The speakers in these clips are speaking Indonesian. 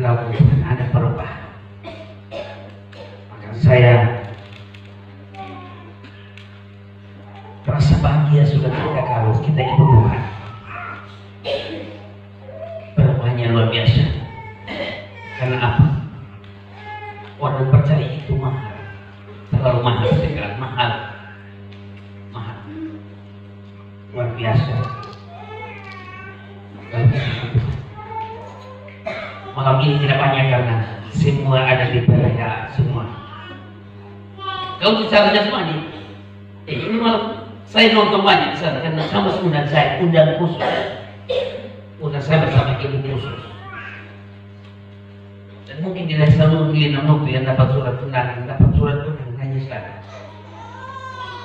kalau ada perubahan. Maka saya rasa bahagia sudah tidak kalau kita itu Tuhan. Perubahannya luar biasa. Karena apa? Orang percaya itu mahal, terlalu mahal sekali, mahal, luar biasa. Malam ini tidak banyak karena semua ada di perayaan semua. Kalau bicara jasmani, ini malam saya nonton banyak di sana karena sama undang saya, undang khusus, undang saya bersama ibu khusus. Dan mungkin tidak selalu di Nanopi yang dapat surat undangan, hanya sekarang.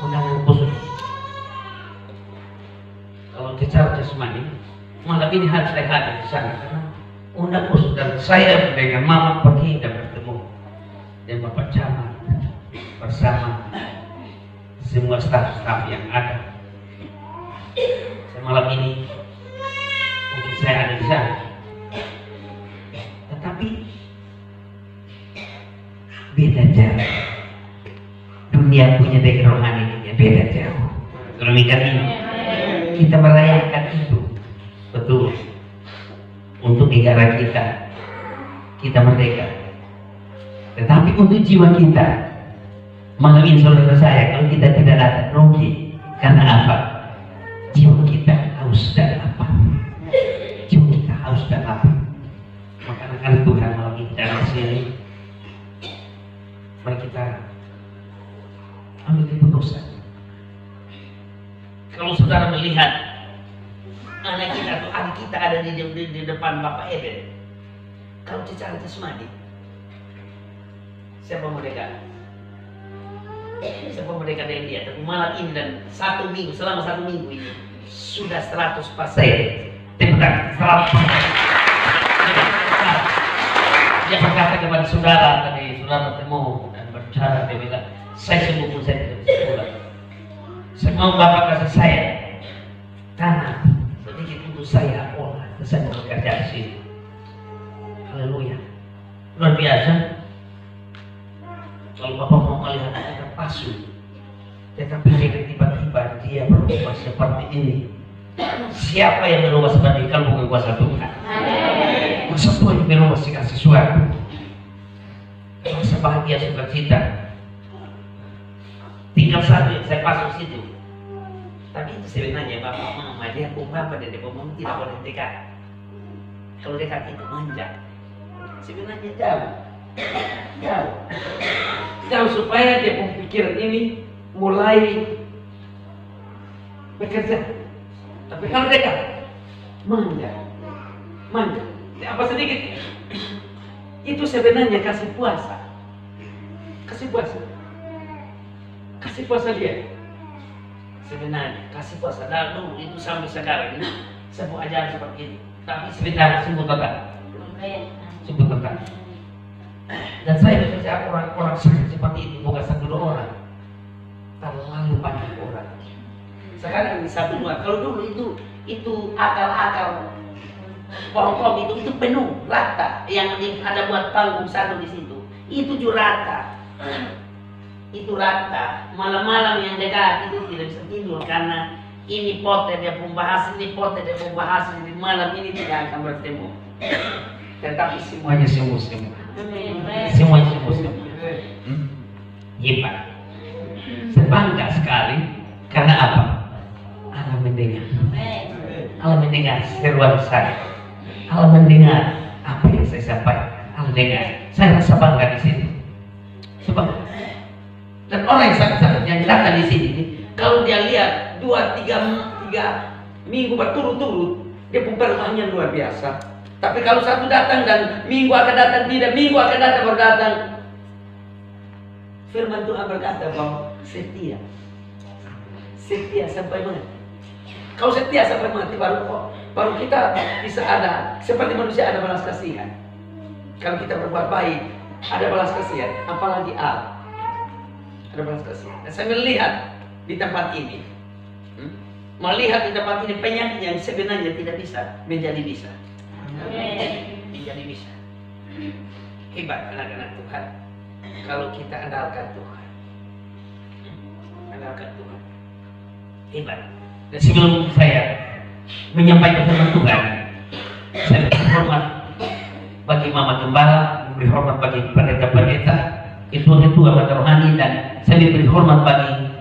Undangan khusus. Kalau bicara jasmani, malam ini harus saya hadir di sana karena undang khusus dan saya dengan Mama pergi dan bertemu dan Bapak Camat bersama semua staf-staf yang ada. Saya malam ini mungkin saya ada di sana, tetapi beda jauh. Dunia punya background rohaninya beda jauh. Demikian ini kita merayakan itu betul untuk negara kita merdeka. Tetapi untuk jiwa kita, malam ini saudara saya, kalau kita tidak datang rugi. Karena apa? Jiwa kita haus dan lapar. Jiwa kita haus dan lapar. Maka akan Tuhan malam ini dalam sini, mari kita ambil keputusan. Kalau saudara melihat anak kita atau adik kita ada di depan Bapak Eben, kalau secara jasmani, siapa mereka? Siapa mereka dari dia? Tapi malam ini dan selama satu minggu ini sudah 100%. Tentang 100%. Dia berkata kepada saudara tadi, saudara bertemu dan berbicara, dia bilang, saya sembuh pun saya tidak bisa pulang. Saya mau Bapak kasih saya tanah sedikit untuk saya olah, saya bekerja di sini. Haleluya, luar biasa. Kalau Bapak mau melihat kita palsu, tetapi tiba-tiba dia berubah seperti ini. Siapa yang berubah seperti ini kalau bukan kuasa Tuhan? Kuasa Tuhan yang berubah segala sesuatu. Rasa bahagia, sukacita. Tinggal satu yang saya pasuk situ. Tapi itu sebenarnya Bapak Mama dia pun Bapak dan Bapak Mama tidak boleh dekat. Kalau dekat itu manja. Sebenarnya jauh supaya dia pikiran ini mulai bekerja. Tapi kalau dekat manja apa sedikit itu sebenarnya kasih puasa dia sebenarnya kasih puasa. Dulu itu sampai sekarang ini sebuah ajaran seperti ini, tapi sebenarnya sebut tentang dan saya bicara orang-orang seperti itu bukan satu dua orang, terlalu banyak orang. Sekarang ini satu dua. Kalau dulu itu akal-akal pohon itu penuh rata, yang ada buat panggung satu di situ. Itu juga rata. Itu rata. Malam-malam yang dekat itu tidak bisa tidur karena ini pote dia pembahas, ini pote dia pembahas. Di malam ini tidak akan bertemu. Tetapi semuanya sembuh. Semuanya sembuh. Hebat. Sebangga sekali. Karena apa? Allah mendengar. Allah mendengar seruan saya. Allah mendengar apa yang saya sampaikan. Allah dengar. Saya rasa bangga di sini. Sebab dan orang yang sangat yang datang di sini, kalau dia lihat 2-3 minggu berturut-turut, dia perubahannya luar biasa. Tapi kalau satu datang dan minggu akan datang tidak, minggu akan datang baru datang. Firman Tuhan berkata bahwa setia sampai mati. Kalau setia sampai mati baru kita bisa ada seperti manusia ada balas kasihan. Kalau kita berbuat baik ada balas kasihan, apalagi ada balas kasihan. Dan saya melihat di tempat ini, melihat di tempat ini penyakit yang sebenarnya tidak bisa menjadi bisa. Menjadi bisa. Hebat anak-anak Tuhan. Kalau kita andalkan Tuhan. Andalkan Tuhan. Hebat. Dan sebelum saya menyampaikan firman Tuhan, saya beri hormat bagi Mama Gembala, beri hormat bagi pendeta-pendeta, ketua-ketua lembaga rohani, dan saya beri hormat bagi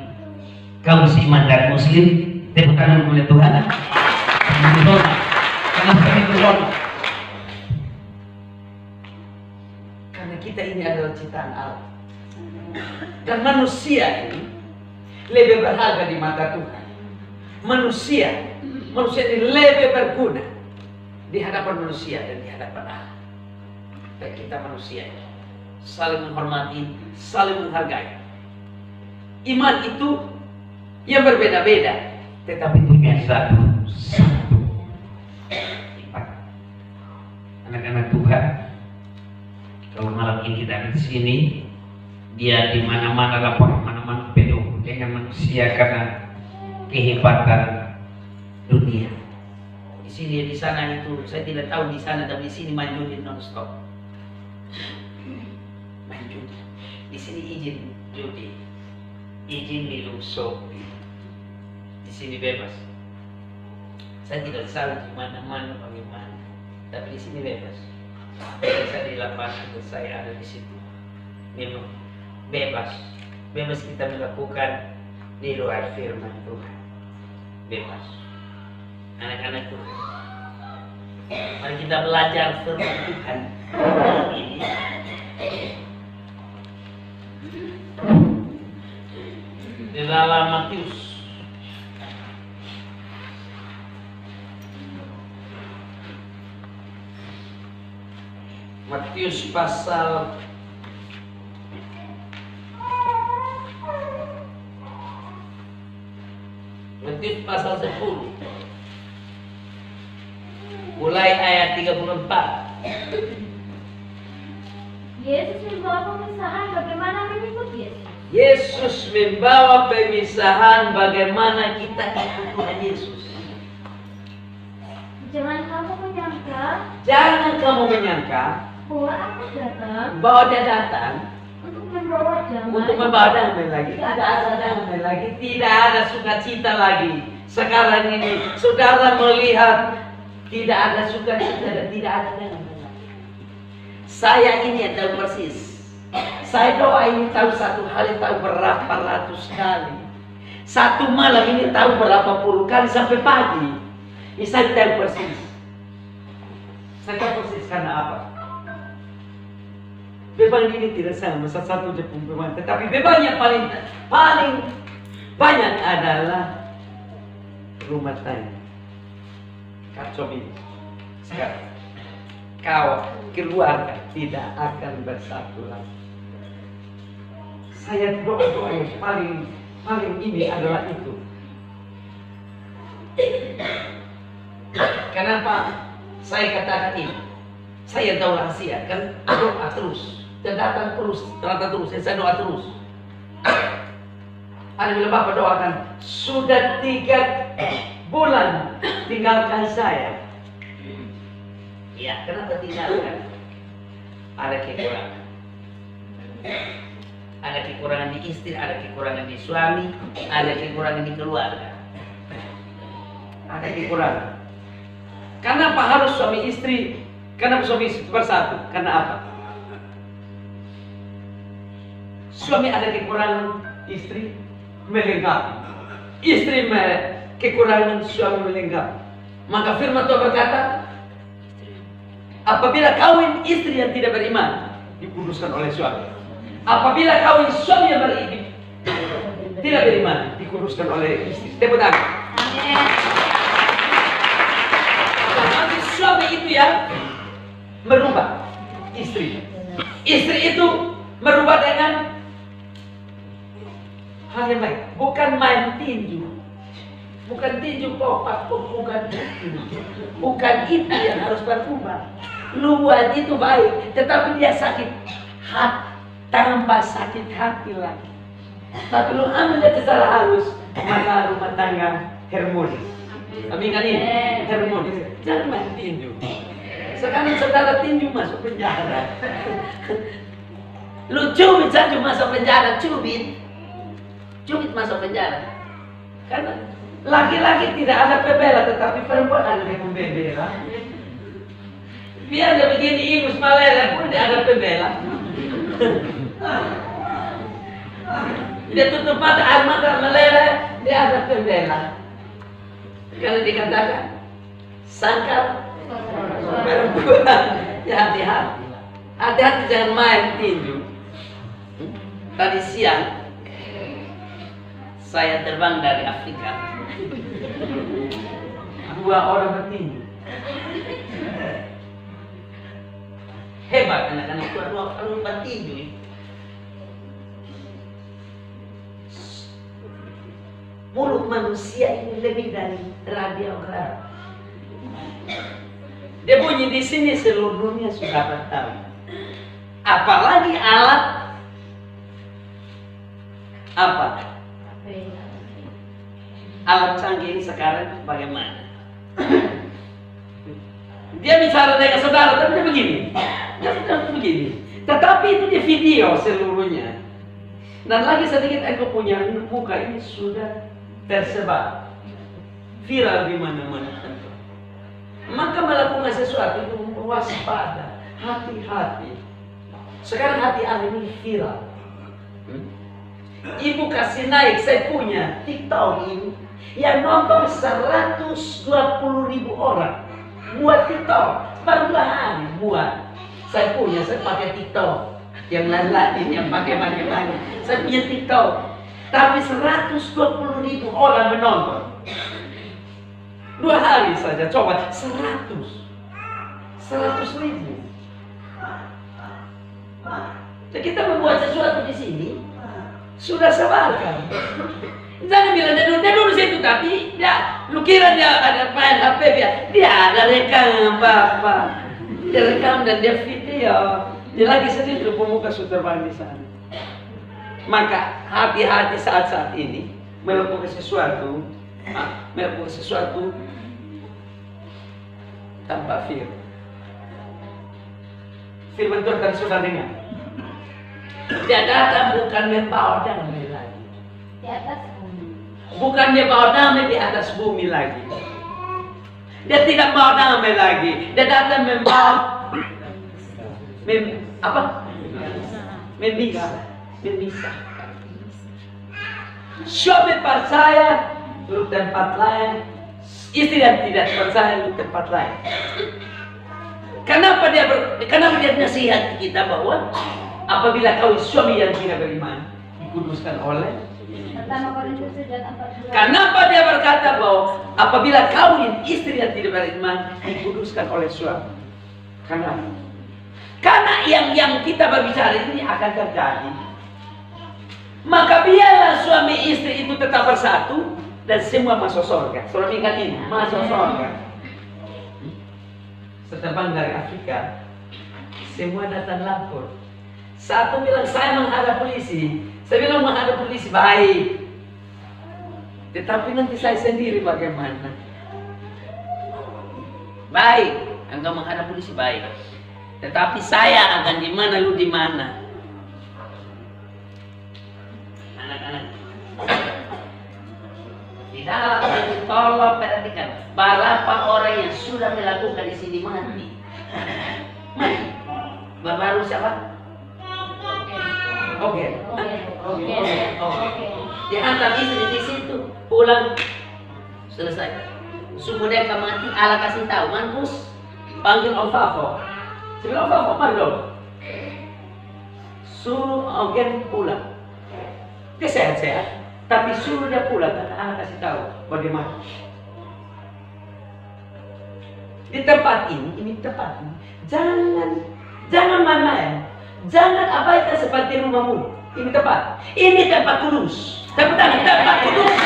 kaum seiman dan muslim. Tepuk tangan oleh Tuhan. Beri hormat. Karena saya beri hormat. Karena kita ini adalah ciptaan Allah. Dan manusia ini lebih berharga di mata Tuhan. Manusia ini lebih berguna di hadapan manusia dan di hadapan Allah. Dan kita manusia saling menghormati, saling menghargai. Iman itu yang berbeda-beda, tetapi punya satu. Anak-anak Tuhan, kalau malam ini kita ada di sini, dia di mana-mana lapor, mana-mana penuh dengan manusia karena kehebatan dunia. Di sini, di sana itu, saya tidak tahu di sana, tapi di sini main judi non-stop. Main judi. Di sini izin judi, izin minum sopi. Di sini bebas. Saya tidak tahu di mana-mana bagaimana, tapi di sini bebas. Saya di lapangan, saya ada di situ. Memang bebas, bebas kita melakukan di luar firman Tuhan. Bebas. Anak-anak Tuhan, mari kita belajar firman Tuhan ini. Di dalam Matius pasal Matius pasal 10 mulai ayat 34. Yesus membawa pemisahan bagaimana mengikut Yesus. Yesus membawa pemisahan bagaimana kita ikut Tuhan Yesus. Jangan kamu menyangka bahwa aku datang bahwa dia datang untuk membawa damai lagi. Tidak ada damai lagi, tidak ada sukacita lagi. Sekarang ini saudara melihat tidak ada sukacita dan tidak ada damai lagi. Saya ini tahu persis. Saya doa ini tahu satu hari tahu berapa ratus kali. Satu malam ini tahu berapa puluh kali sampai pagi. Ini saya tahu persis. Saya tahu persis karena apa? Beban ini tidak sama satu jepun beban, tetapi beban yang paling banyak adalah rumah tangga. Kacau ini. Sekarang kau keluarga tidak akan bersatu lagi. Saya doa yang paling ini adalah itu. Kenapa saya katakan ini? Saya tahu rahasia, kan doa terus, dan datang terus, saya doa terus. Ada bila Bapak doakan, sudah 3 bulan tinggalkan saya. Ya, kenapa tinggalkan? Ada kekurangan. Ada kekurangan di istri, ada kekurangan di suami, ada kekurangan di keluarga. Ada kekurangan. Kenapa harus suami istri? Kenapa suami istri bersatu? Karena apa? Suami ada kekurangan, istri melengkapi. Istri kekurangan, suami melengkapi. Maka firman Tuhan berkata, apabila kawin istri yang tidak beriman dikuduskan oleh suami. Apabila kawin suami yang beriman tidak beriman dikuduskan oleh istri. Tepuk tangan. Nanti suami itu yang merubah istri. Istri itu merubah dengan hal yang baik, bukan main tinju, bukan tinju popak, bukan itu yang harus berubah. Lu buat itu baik, tetapi dia sakit hati, tambah sakit hati lagi. Tapi lu ambil dia secara halus, maka rumah tangga harmonis. Amin kan ini? Harmonis. Jangan main tinju. Sekarang saudara tinju masuk penjara. Lu cubit saja masuk penjara, cubit masuk penjara. Karena laki-laki tidak ada pembela, tetapi perempuan ada yang membela. Biar dia begini ingus malera pun tidak ada pembela. Dia tutup mata, air mata meleleh, dia ada pembela. Kalau dikatakan sangkar perempuan, ya hati-hati. Hati-hati jangan main tinju. Tadi siang saya terbang dari Afrika. 2 orang bertinju. Hebat anak-anak tua 2 orang bertinju. Mulut manusia ini lebih dari radiograf. Dia bunyi di sini seluruh dunia sudah tahu. Apalagi alat apa? Alat canggih ini sekarang bagaimana? Dia bicara dengan saudara, tapi dia begini. Dia begini. Tetapi itu di video seluruhnya. Dan lagi sedikit aku punya muka ini sudah tersebar viral di mana-mana. Maka melakukan sesuatu itu waspada, hati-hati. Sekarang hati Allah ini viral. Ibu kasih naik, saya punya TikTok ini yang nonton 120.000 orang. Buat TikTok, baru hari buat. Saya punya, saya pakai TikTok. Yang lain-lain yang pakai banyak-banyak. Saya punya TikTok. Tapi 120.000 orang menonton. 2 hari saja, coba 100.000. Jadi kita membuat sesuatu di sini, sudah sebarkan. Jangan bilang dia dulu situ, tapi dia, lu kira dia ada main HP dia ada rekam Bapak. Dia rekam dan dia video. Dia lagi sedih lu pemuka sudah terbang di sana. Maka hati-hati saat-saat ini melakukan sesuatu tanpa firman. Firman Tuhan sudah dengar. Dia datang bukan membawa damai lagi Di atas bumi. bukan dia bawa damai di atas bumi lagi. Dia tidak bawa damai lagi. Dia datang membawa memisahkan. Suami percaya lu tempat lain, istri yang tidak percaya lu tempat lain. Kenapa dia nasihat kita bahwa apabila kau suami yang tidak beriman dikuduskan oleh. Pertama Korintus 4:14. Kenapa dia berkata bahwa apabila kawin istri yang tidak beriman dikuduskan oleh suami? Karena yang kita berbicara ini akan terjadi. Maka biarlah suami istri itu tetap bersatu dan semua masuk surga. Saudara ingat ini, masuk surga. Seterbang dari Afrika, semua datang lapor. Satu bilang saya menghadap polisi. Saya bilang menghadap polisi baik. Tetapi nanti saya sendiri bagaimana? Baik, engkau menghadap polisi baik. Tetapi saya akan di mana, lu di mana? Anak-anak. Di dalam ini tolong perhatikan. Berapa orang yang sudah melakukan di sini mati? Mati. Baru siapa? Oke. Dihantar istri di situ, pulang, selesai. Mereka mati, Allah kasih tahu, Markus panggil Om Fafo. Saya bilang, Om Fafo, mari dong. Suruh Ogen pulang. Dia sehat-sehat, tapi suruh dia pulang karena Allah kasih tahu bagaimana. Di tempat ini tempat ini, jangan main-main. Jangan abaikan seperti rumahmu. Ini tempat kudus. Tepuk tangan, tempat kudus.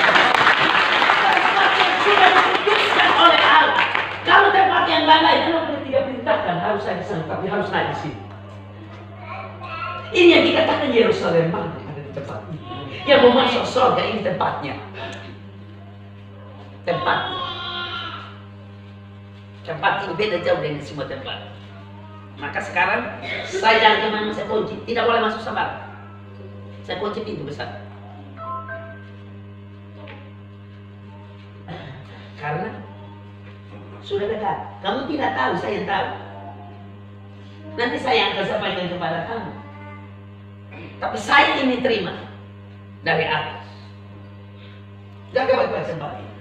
Tempat yang sudah dikuduskan oleh Allah. Kalau tempat yang lain, Allah tidak perintahkan harus ada di sana, tapi harus naik di sini. Ini yang dikatakan Yerusalem mana ada di tempat ini. Yang mau masuk surga ini tempatnya. Tempat ini beda jauh dengan semua tempat. Maka sekarang saya jangan kemana saya kunci, tidak boleh masuk sembarang. Saya kunci pintu besar. Karena sudah dekat. Kamu tidak tahu, saya yang tahu. Nanti saya yang akan sampaikan kepada kamu. Tapi saya ini terima dari atas. Jaga baik-baik tempat ini.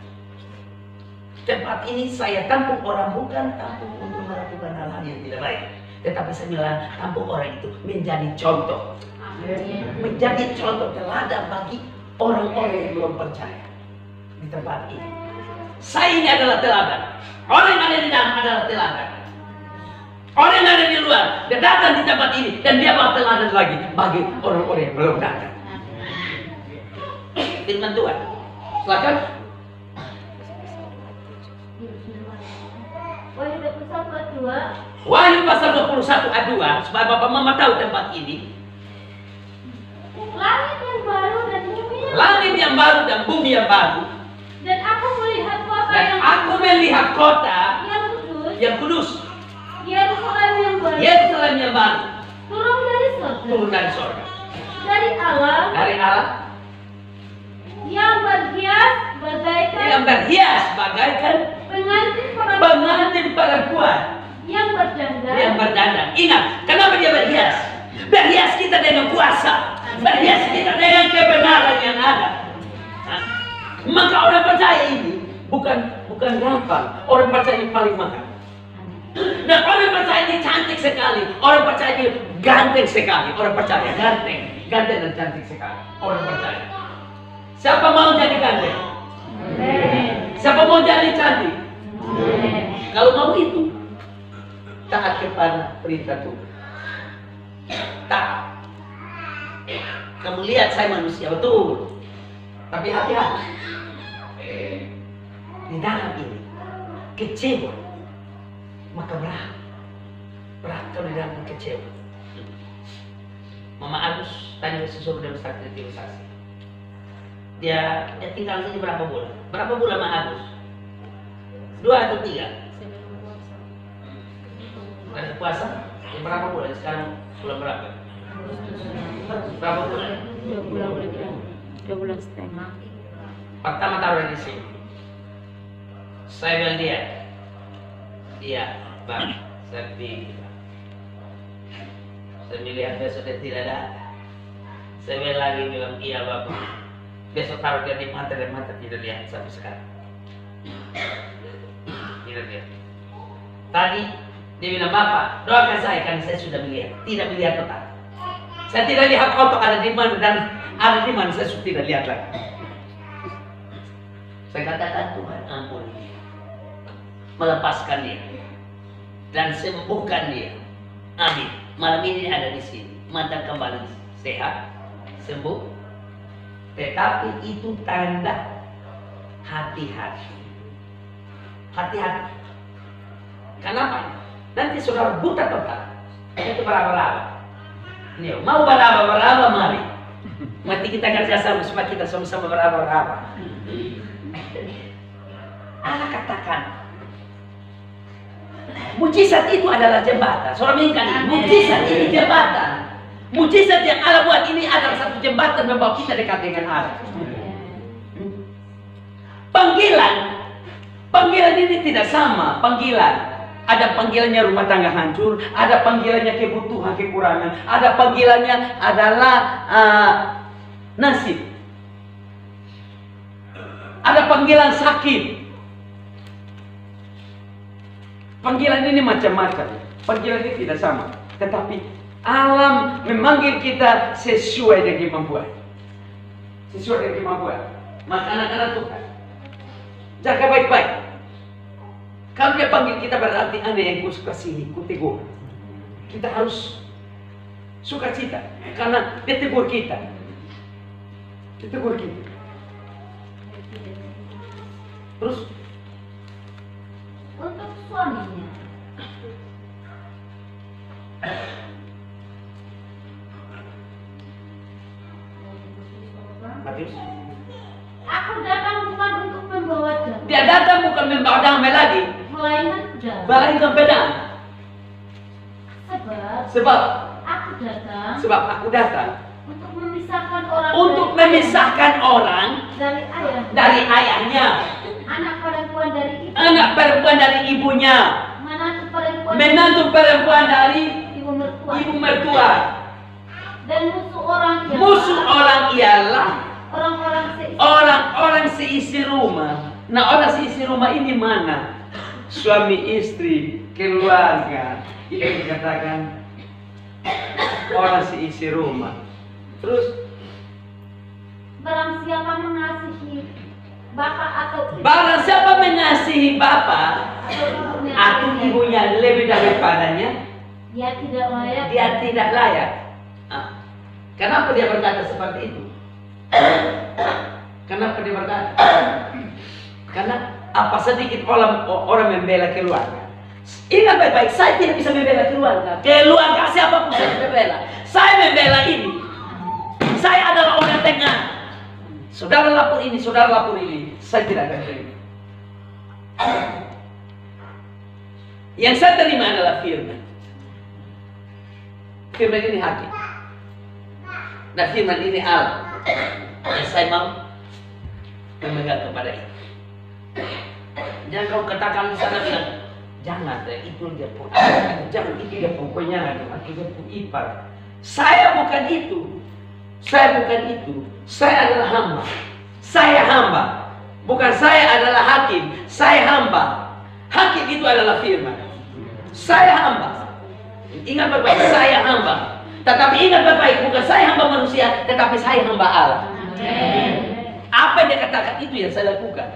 Tempat ini saya tampung orang, bukan tampung untuk melakukan hal-hal yang tidak baik. Tetapi saya bilang tampung orang itu menjadi contoh. Menjadi contoh teladan bagi orang-orang yang belum percaya di tempat ini. Saya ini adalah teladan. Orang yang ada di dalam adalah teladan. Orang yang ada di luar, dia datang di tempat ini dan dia bawa teladan lagi bagi orang-orang yang belum datang. Firman Tuhan. Silakan. Wahyu 21 ayat 2. Wahyu pasal 21 ayat 2, supaya Bapak Mama tahu tempat ini. Langit yang baru dan bumi yang Langit yang baru dan bumi yang baru. Dan aku melihat kota Dan yang aku melihat kota kudus, yang kudus, Yerusalem yang baru, Yerusalem yang baru, turun dari surga, turun dari surga. dari Allah Dari Allah yang berhias bagaikan yang berhias bagaikan pengantin perempuan yang berdandan. yang berdandan. Ingat, kenapa dia berhias? Berhias kita dengan kuasa, berhias kita dengan kebenaran yang ada. Nah, maka orang percaya ini bukan gampang. Orang percaya ini paling mahal. Dan orang percaya ini cantik sekali. Orang percaya ini ganteng sekali. Orang percaya ganteng dan cantik sekali. Orang percaya. Siapa mau jadi ganteng? Siapa mau jadi cantik? Kalau mau itu, taat kepada perintah Tuhan. Taat. Kamu lihat saya manusia, betul. Tapi hati-hati. Di dalam ini, kecewa. Maka berat kalau di dalam kecewa. Mama Agus tanya sesuatu dalam aktivitas. Dia tinggal sini berapa bulan? Berapa bulan Mama Agus? 2 atau 3? Dan puasa? Ya, berapa bulan? Sekarang bulan berapa? Berapa bulan? 2 bulan setengah. Pertama taruh di sini. Saya bilang dia, bang, saya pikir. Saya melihat besok dia tidak ada. Saya lagi bilang iya bapak. Besok taruh dia di mata dan mata tidak lihat sampai sekarang. Tidak lihat. Tadi dia bilang bapak doakan saya karena saya sudah melihat, tidak melihat total. Saya tidak lihat otot ada di mana dan ada di mana saya sudah tidak lihat lagi. Saya katakan Tuhan ampuni dia, melepaskan dia dan sembuhkan dia. Amin. Malam ini ada di sini, mata kembali sehat, sembuh. Tetapi itu tanda hati-hati. Hati-hati. Kenapa? Nanti saudara buta total. Itu beraba-raba. Mau beraba-raba mari. Mati kita kerjasama supaya kita sama-sama beraba-raba. Allah katakan mujizat itu adalah jembatan. Saudara mengingat, mujizat ini jembatan. Mujizat yang Allah buat ini adalah satu jembatan membawa kita dekat dengan Allah. Panggilan ini tidak sama. Ada panggilannya rumah tangga hancur, ada panggilannya kebutuhan kekurangan, ada panggilannya adalah nasib. Ada panggilan sakit. Panggilan ini macam-macam. Panggilan ini tidak sama. Tetapi alam memanggil kita sesuai dengan kemampuan. Sesuai dengan kemampuan. Maka anak-anak Tuhan, jaga baik-baik. Kalau dia panggil kita berarti Anda yang suka sini, ku tegur. Kita harus suka cita. Karena dia tegur kita. Dia tegur kita. Terus Untuk suaminya, Matius, aku datang bukan untuk membawa damai, dia datang bukan membawa damai lagi, melainkan sudah. Melainkan pedang. Sebab Sebab aku datang untuk memisahkan orang untuk memisahkan orang dari ayahnya, anak perempuan dari ibunya, menantu perempuan dari ibu mertua. Dan musuh orang ialah orang-orang seisi rumah. Nah, orang seisi rumah ini mana? Suami, istri, keluarga. Itu dikatakan orang seisi rumah. Terus barang siapa mengasihi bapak atau ibunya lebih daripadanya, dia tidak layak. Kenapa dia berkata seperti itu? Kenapa dia berkata? Karena apa sedikit orang membela keluarga. Ingat baik-baik, saya tidak bisa membela keluarga. Keluarga siapapun saya membela. Saya membela ini. Saya adalah orang tengah. Saudara lapor ini, saudara lapor ini. Saya tidak akan terima. Yang saya terima adalah firman. Firman ini hakim. Dan firman ini Allah. Yang saya mau memegang kepada itu. Jangan kau katakan di sana bilang, jangan deh, itu dia pun, jangan itu dia pokoknya, itu dia pun ipar. Saya bukan itu. Saya bukan itu. Saya adalah hamba. Saya hamba. Bukan saya adalah hakim. Saya hamba. Hakim itu adalah firman. Saya hamba. Ingat baik-baik, saya hamba. Tetapi ingat baik-baik, bukan saya hamba manusia, tetapi saya hamba Allah. Apa yang dia katakan itu yang saya lakukan.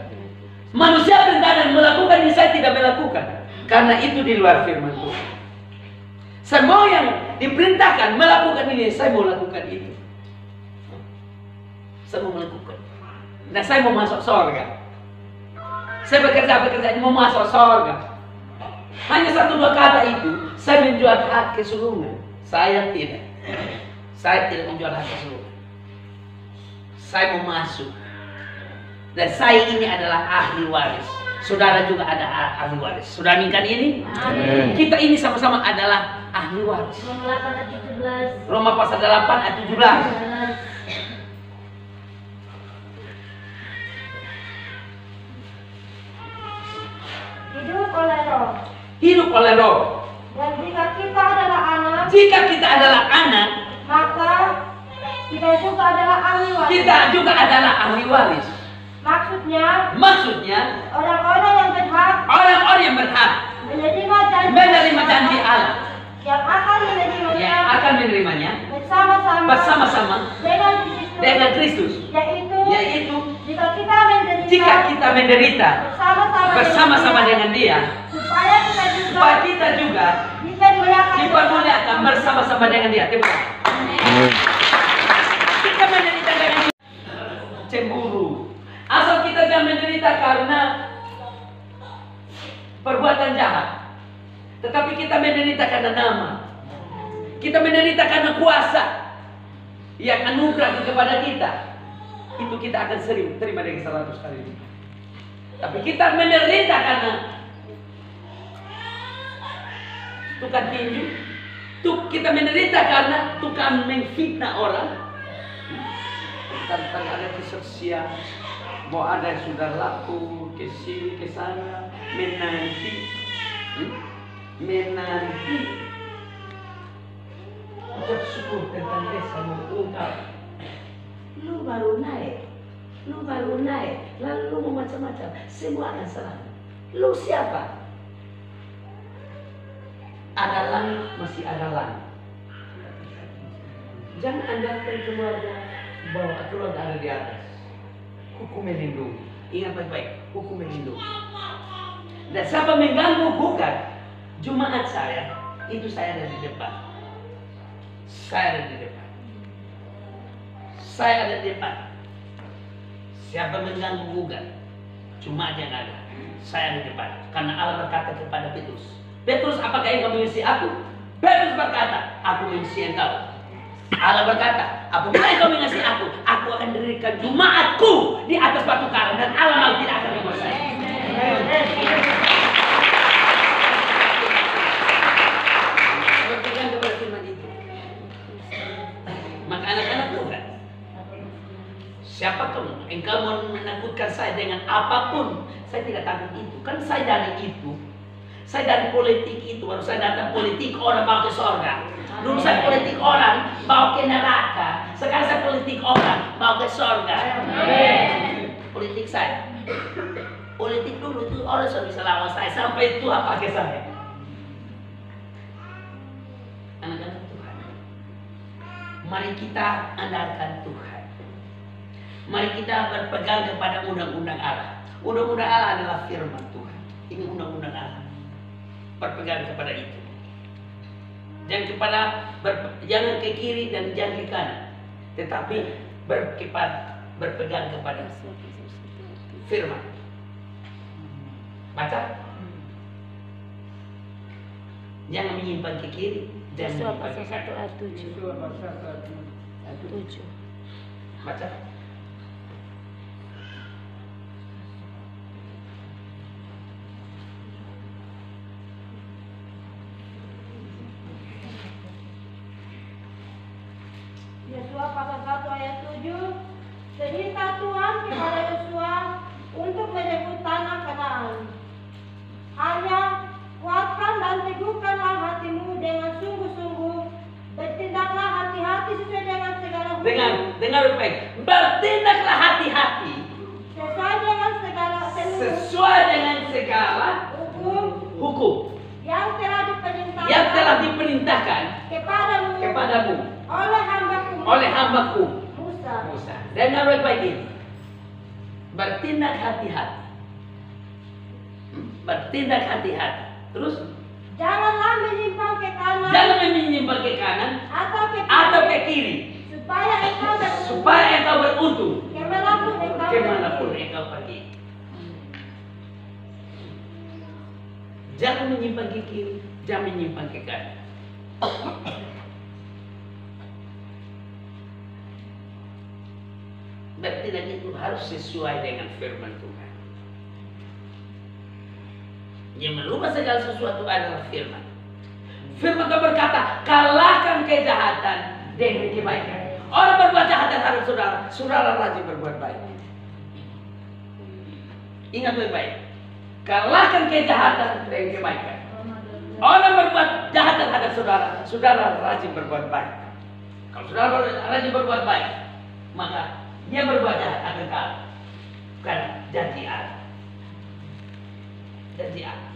Manusia berencana melakukan ini, saya tidak melakukan. Karena itu di luar firman Tuhan. Semua yang diperintahkan melakukan ini, saya mau lakukan itu. Saya mau melakukan. Nah, saya mau masuk surga. Saya bekerja mau masuk surga. Hanya 1-2 kata itu, saya menjual hak keseluruhan. Saya tidak. Saya tidak menjual hak keseluruhan. Saya mau masuk. Dan saya ini adalah ahli waris. Saudara juga ada ahli waris. Sudah aminkan ini? Amin. Kita ini sama-sama adalah ahli waris. Roma pasal 8 ayat 17. Hidup oleh roh. Dan jika kita adalah anak, maka kita juga adalah ahli waris. Maksudnya orang-orang yang berhak menerima janji Allah, yang akan menerimanya bersama-sama dengan Kristus, yaitu jika kita menderita bersama-sama dengan Dia, supaya kita juga dipermuliakan bersama-sama dengan Dia. Terima kasih. Kita menderita dengan cemburu. Asal kita jangan menderita karena perbuatan jahat, tetapi kita menderita karena nama. Kita menderita karena kuasa yang anugerah kepada kita. Itu kita akan sering terima dengan 100 kali lipat. Tapi kita menderita karena tukang tinju. Kita menderita karena tukang menfitnah orang. Tentang ada kesaksian, mau ada yang sudah laku ke sini ke sana, menanti. Ucap syukur tentang desa mengungkap. Lu baru naik, lalu lu mau macam-macam, semua akan salah. Lu siapa? Ada langit, masih ada langit. Jangan andalkan keluarga bahwa keluarga ada di atas. Hukum melindungi. Ingat baik-baik, hukum melindungi. Dan siapa mengganggu gugat Jumaat saya, itu saya ada di depan. Saya ada di depan. Saya ada di depan. Siapa mengganggu gugat Jumaat yang ada, saya ada di depan. Karena Allah berkata kepada Petrus, apakah engkau mengisi aku? Petrus berkata, aku mengisi engkau. Allah berkata, apabila engkau mengasihi aku akan dirikan Jumaatku di atas batu karang dan Allah mau tidak akan menguasai. engkau mau menakutkan saya dengan apapun, saya tidak takut itu. Kan saya dari itu. Saya dari politik itu, baru saya datang politik orang mau ke sorga. Dulu saya politik orang mau ke neraka. Sekarang saya politik orang mau ke sorga. Politik saya. Politik dulu itu orang sudah bisa lawan saya sampai Tuhan pakai saya. Anak-anak Tuhan, mari kita andalkan Tuhan. Mari kita berpegang kepada undang-undang Allah. Undang-undang Allah adalah firman Tuhan. Ini undang-undang Allah. Berpegang kepada itu. Jangan ke kiri dan jangan ke kanan, tetapi berpegang kepada firman. Baca. Jangan menyimpang ke kiri dan menyimpang ke kanan. Ayat 7. Baca. Yosua pasal 1 ayat 7. Perintah Tuhan kepada Yosua untuk merebut tanah Kanaan. Hanya kuatkan dan teguhkanlah hatimu dengan sungguh-sungguh. Bertindaklah hati-hati sesuai dengan segala hukum. Dengar baik. Bertindaklah hati-hati Sesuai dengan segala sesuai dengan segala hukum yang telah diperintahkan kepadamu oleh hambaku Musa. Dengar baik-baik ini. Bertindak hati-hati. Bertindak hati-hati. Terus janganlah menyimpang ke kanan jangan menyimpang ke kanan atau ke kiri supaya engkau beruntung kemanapun engkau pergi. Jangan menyimpang ke kiri, jangan menyimpang ke kanan. Bertindak itu harus sesuai dengan firman Tuhan. Yang merubah segala sesuatu adalah firman. Firman Tuhan berkata, kalahkan kejahatan dengan kebaikan. Orang berbuat jahat terhadap saudara, saudara rajin berbuat baik. Ingat baik-baik. Kalahkan kejahatan dengan kebaikan. Orang berbuat jahat terhadap saudara, saudara rajin berbuat baik. Kalau saudara rajin berbuat baik, maka dia berbuat jahat akan kalah. Karena janji Allah. Janji Allah.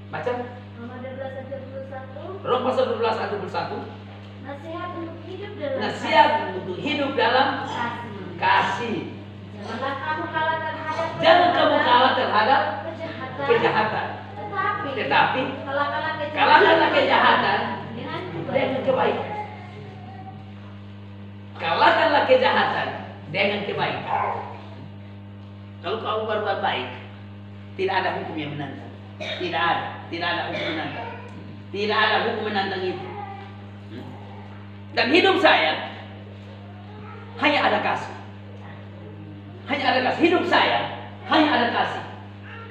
Baca. Roma 12 ayat 21. Roma pasal 12 ayat 21. Nasihat untuk hidup dalam kasih. Janganlah kamu kalah terhadap kejahatan. Tetapi kalahkanlah kalahkanlah kejahatan dengan kebaikan. Kalahkanlah kejahatan dengan kebaikan. Kalau kamu berbuat baik, tidak ada hukum yang menantang. Tidak ada hukum menantang. Tidak ada hukum menantang itu. Dan hidup saya hanya ada kasih. Hanya ada kasih. Hidup saya hanya ada kasih.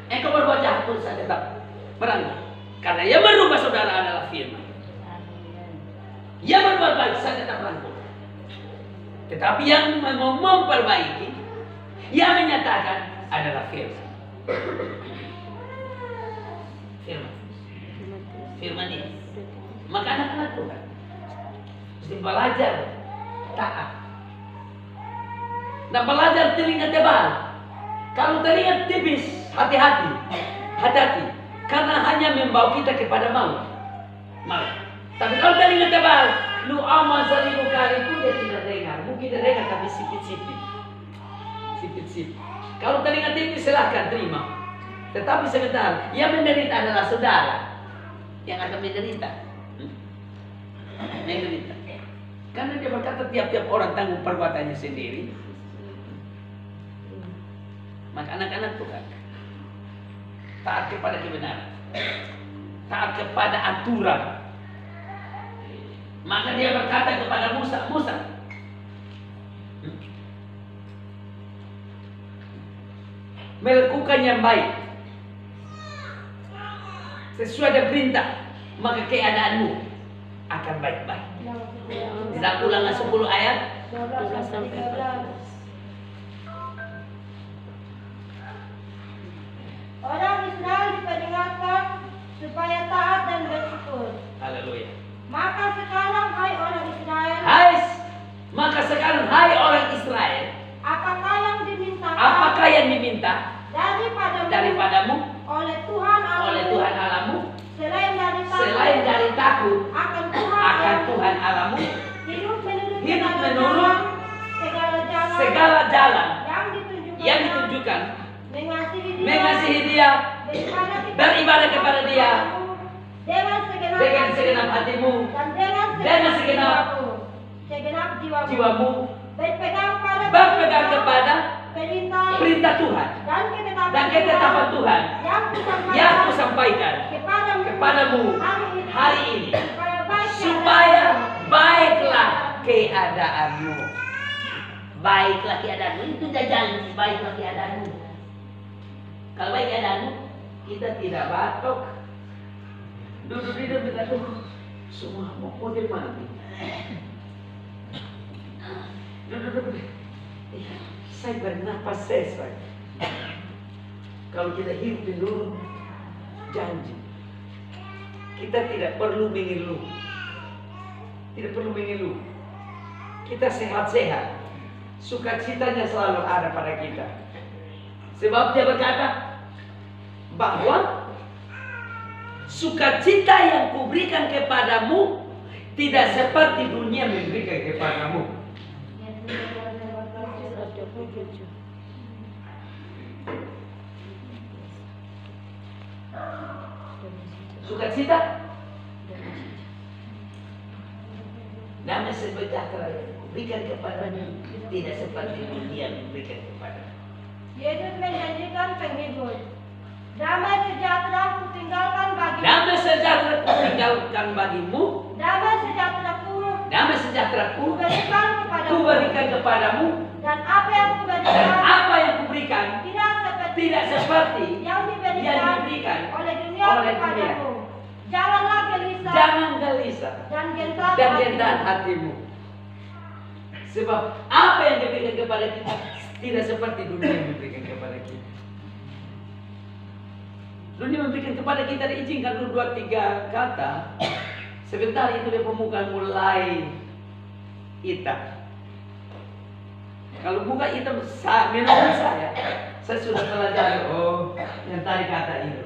Engkau berbuat jahat pun saya tetap berangkat. Karena yang merubah saudara adalah firman. Yang berbuat baik saya tetap berangkat. Tetapi yang mau memperbaiki, yang menyatakan adalah firman. Firman ini. Maka anak-anak Tuhan mesti belajar taat. Dan belajar telinga tebal. Kalau telinga tipis, hati-hati. Hati-hati. Karena hanya membawa kita kepada maut. Tapi kalau telinga tebal, lu amal 1000 kali pun dia tidak dengar. Mungkin dia dengar tapi sipit-sipit. Sipit-sipit. Kalau telinga tipis silahkan terima. Tetapi sebentar, yang menderita adalah saudara yang akan menderita. Menderita. Karena dia berkata tiap-tiap orang tanggung perbuatannya sendiri. Maka anak-anak Tuhan taat kepada kebenaran, taat kepada aturan. Maka dia berkata kepada Musa, melakukan yang baik sesuai dengan perintah, maka keadaanmu akan baik-baik. Tidak Ulangan 10 ayat 12 sampai 13. Orang Israel diperingatkan supaya taat dan bersyukur. Haleluya. Maka sekarang hai orang Israel, Maka sekarang hai orang Israel, apakah yang dimintakan apakah yang diminta daripadamu oleh Tuhan Allahmu selain dari takut akan Tuhan Allahmu, hidup hidup menurut segala jalan yang yang ditunjukkan, mengasihi dia, beribadah kepada dia dengan segenap hatimu dan dengan segenap jiwamu, berpegang kepada perintah Tuhan dan ketetapan Tuhan yang kusampaikan kepadamu hari ini, supaya baiklah keadaanmu. Baiklah keadaanmu, itu jajan, baiklah keadaanmu. Kalau baik keadaanmu, kita tidak batuk, duduk di depan itu semua mau mati. Duduk. Saya bernapas sesak. Kalau kita hidup dulu, janji kita tidak perlu mengeluh. Tidak perlu mengeluh. Kita sehat-sehat. Sukacitanya selalu ada pada kita. Sebab dia berkata bahwa sukacita yang kuberikan kepadamu tidak seperti dunia memberikan kepadamu. Sukacita, damai sejahtera yang kuberikan kepadamu tidak seperti dunia memberikan kepadamu. Yesus menjanjikan penghibur. Damai sejahtera kutinggalkan bagimu. Damai sejahtera kutinggalkan bagimu. Damai sejahteraku kuberikan kepadamu. Dan apa yang kuberikan tidak seperti yang diberikan oleh dunia kepadamu. Janganlah gelisah dan gentar hatimu. Sebab apa yang diberikan kepada kita tidak seperti dunia yang memberikan kepada kita. Dunia memberikan kepada kita diizinkan 2-3 kata. Sebentar itu dia permukaan mulai hitam. Kalau buka hitam, menurut saya sudah pelajari. Oh, yang tadi kata ini.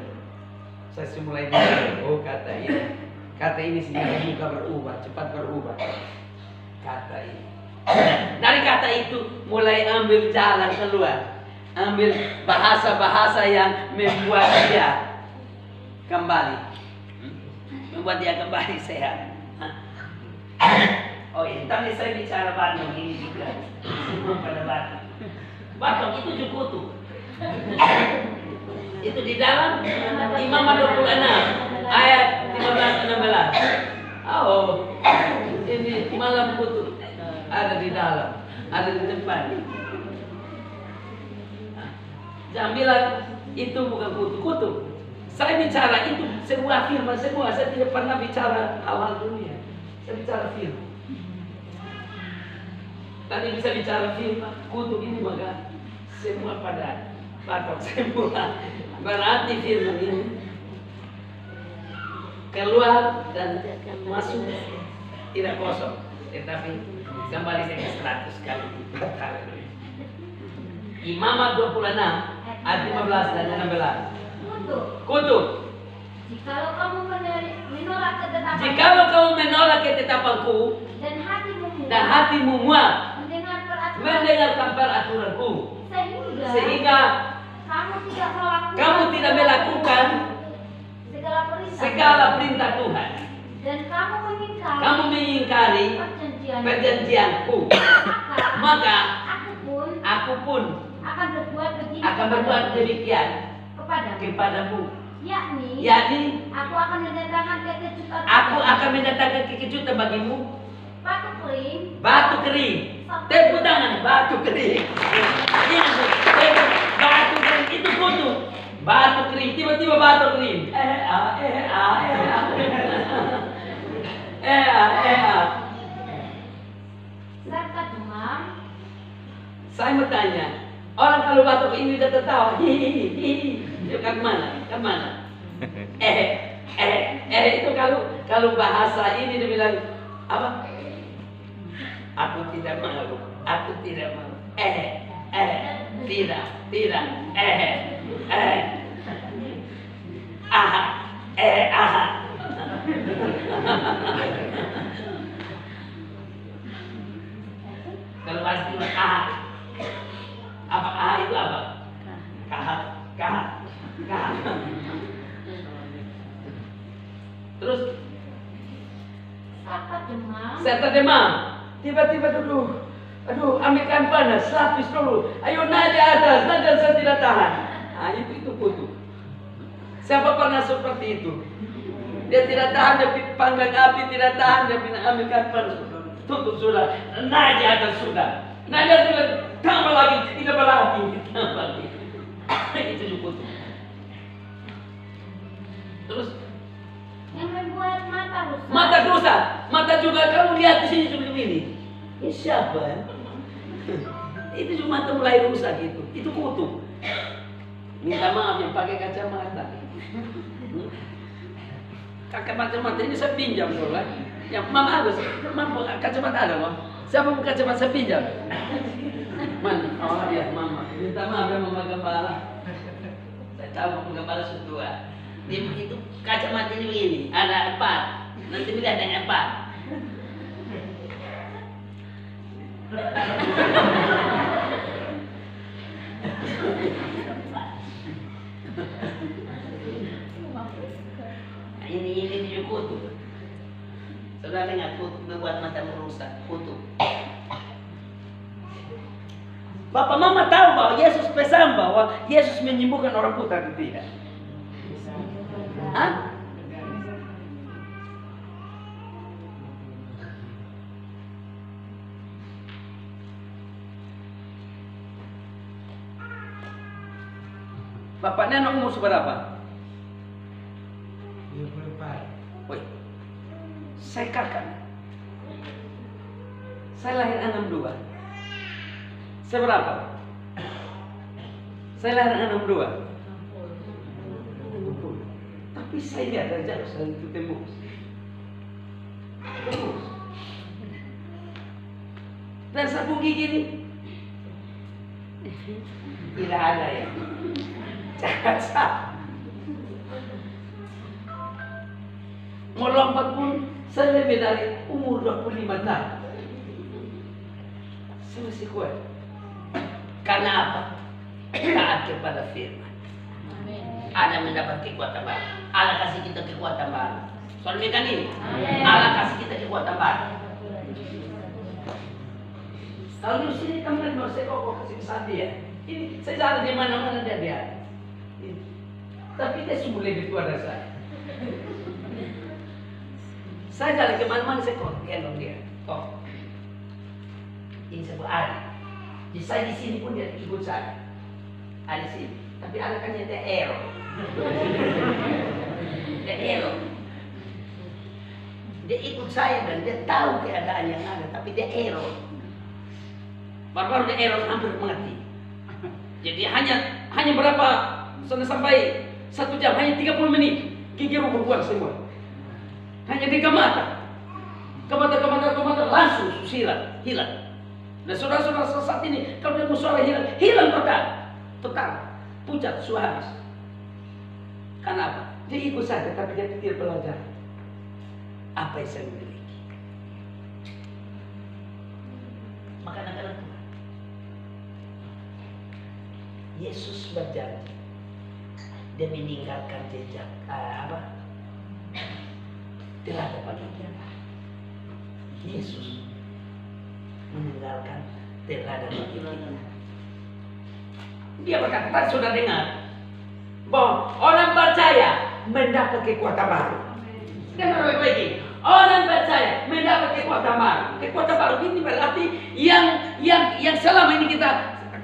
Saya mulai bilang, oh kata ini sehingga muka berubah, cepat berubah. Kata ini. Dari kata itu mulai ambil jalan keluar, ambil bahasa-bahasa yang membuat dia kembali, sehat. Oh ini tadi saya bicara Bandung ini juga, semua pada Bandung. Bandung itu Jukutu. Itu di dalam Imamat 26 ayat 15-16. Oh, ini malam kutu ada di dalam, ada di depan. Jangan bilang itu bukan kutu. Saya bicara itu sebuah firman semua. Saya tidak pernah bicara hal-hal dunia. Saya bicara firman. Tadi bisa bicara firman kutu ini maka semua pada batok semua. Berarti firman ini keluar dan masuk tidak kosong, tetapi kembali dengan 100 kali. Imamat 26 ayat 15 dan 16. Kutu. Jikalau kamu menolak ketetapanku dan hatimu muak mendengarkan peraturanku, sehingga kamu tidak melakukan segala perintah Tuhan dan kamu mengingkari perjanjianku, maka aku pun akan berbuat demikian kepadamu, yakni aku akan mendatangkan kekejutan bagimu, batu kering, tepuk tangan, batu kering. Batu kering itu kutu. Batu kering, tiba-tiba batu kering. kita tertawa, hihihi, itu kan mana? Kan mana? Itu kalau bahasa ini dia bilang apa? Aku tidak malu, aku tidak malu. Tidak, aha. Kalau bahasa Timur, aha. Apa aha itu apa? Kahat. Terus serta demam. Tiba-tiba duduk. Aduh, ambilkan panas, lapis dulu. Ayo naik di atas, saya tidak tahan. Nah, itu kutu. Siapa pernah seperti itu? Dia tidak tahan, dia panggang api, tidak tahan, dia ambilkan panas. Tutup sudah, naik di atas sudah. Naik di atas sudah, tambah lagi, tidak berhenti, tambah lagi. Itu kutu. Terus Yang membuat mata rusak. mata rusak, mata juga kamu lihat di sini seperti ini. Ini siapa ya? Itu cuma mata mulai rusak itu kutu. Minta maaf yang pakai kacamata. Kacamata ini saya pinjam dulu lah. Yang Mama Agus, mampu kacamata ada loh. Siapa mau kacamata saya pinjam? Mana? Oh ya Mama. Minta maaf ya Mama Gembala. Saya tahu Mama Gembala sudah. Itu kacamata ini begini, ada 4. Nanti bila ada yang 4. Nah, ini juga kutu. Saudara dengar kutu membuat mata merusak, kutu. Bapak Mama tahu bahwa Yesus pesan bahwa Yesus menyembuhkan orang buta atau tidak? Hah? Bapak Neno umur seberapa? 24. Woi, saya kakak. Saya lahir 62. Saya berapa? Saya lahir 62. Tapi saya lihat dari jauh saya itu tembus. Dan sabung gigi ini tidak ada ya. Cacat. Mau lompat pun saya lebih dari umur 25 tahun. Saya masih kuat. Karena apa? Taat kepada firman. Ada mendapat kekuatan baru. Allah kasih kita kekuatan baru. Soalnya kan ini. Allah kasih kita kekuatan baru. Kalau di sini kamu kan mau saya kok kasih pesan dia. Ini saya jalan di mana-mana dia. Tapi dia sungguh lebih tua dari saya. Saya jalan kemana-mana saya kok gendong dia. Kok. Ini sebuah adik. Jadi saya di sini pun dia ikut saya. Ada di sini. Tapi ada kan dia error. Dia error. Dia ikut saya dan dia tahu keadaan yang ada, tapi dia error. Baru-baru dia error hampir mati. Jadi hanya berapa sampai 1 jam, hanya 30 menit gigi berbuang semua. Hanya 3 mata. Kemata langsung hilang. Dan saudara-saudara saat ini kalau dia suara hilang total. Pucat, habis. Kenapa? Dia ikut saja, tapi dia tidak belajar apa yang saya miliki. Maka anak-anak Tuhan, Yesus berjanji, dia meninggalkan jejak teladan bagi kita. Yesus meninggalkan teladan bagi kita. Dia berkata, tadi sudah dengar bahwa orang percaya mendapat kekuatan baru. Dengar baik-baik. Orang percaya mendapat kekuatan baru. Kekuatan baru ini berarti yang selama ini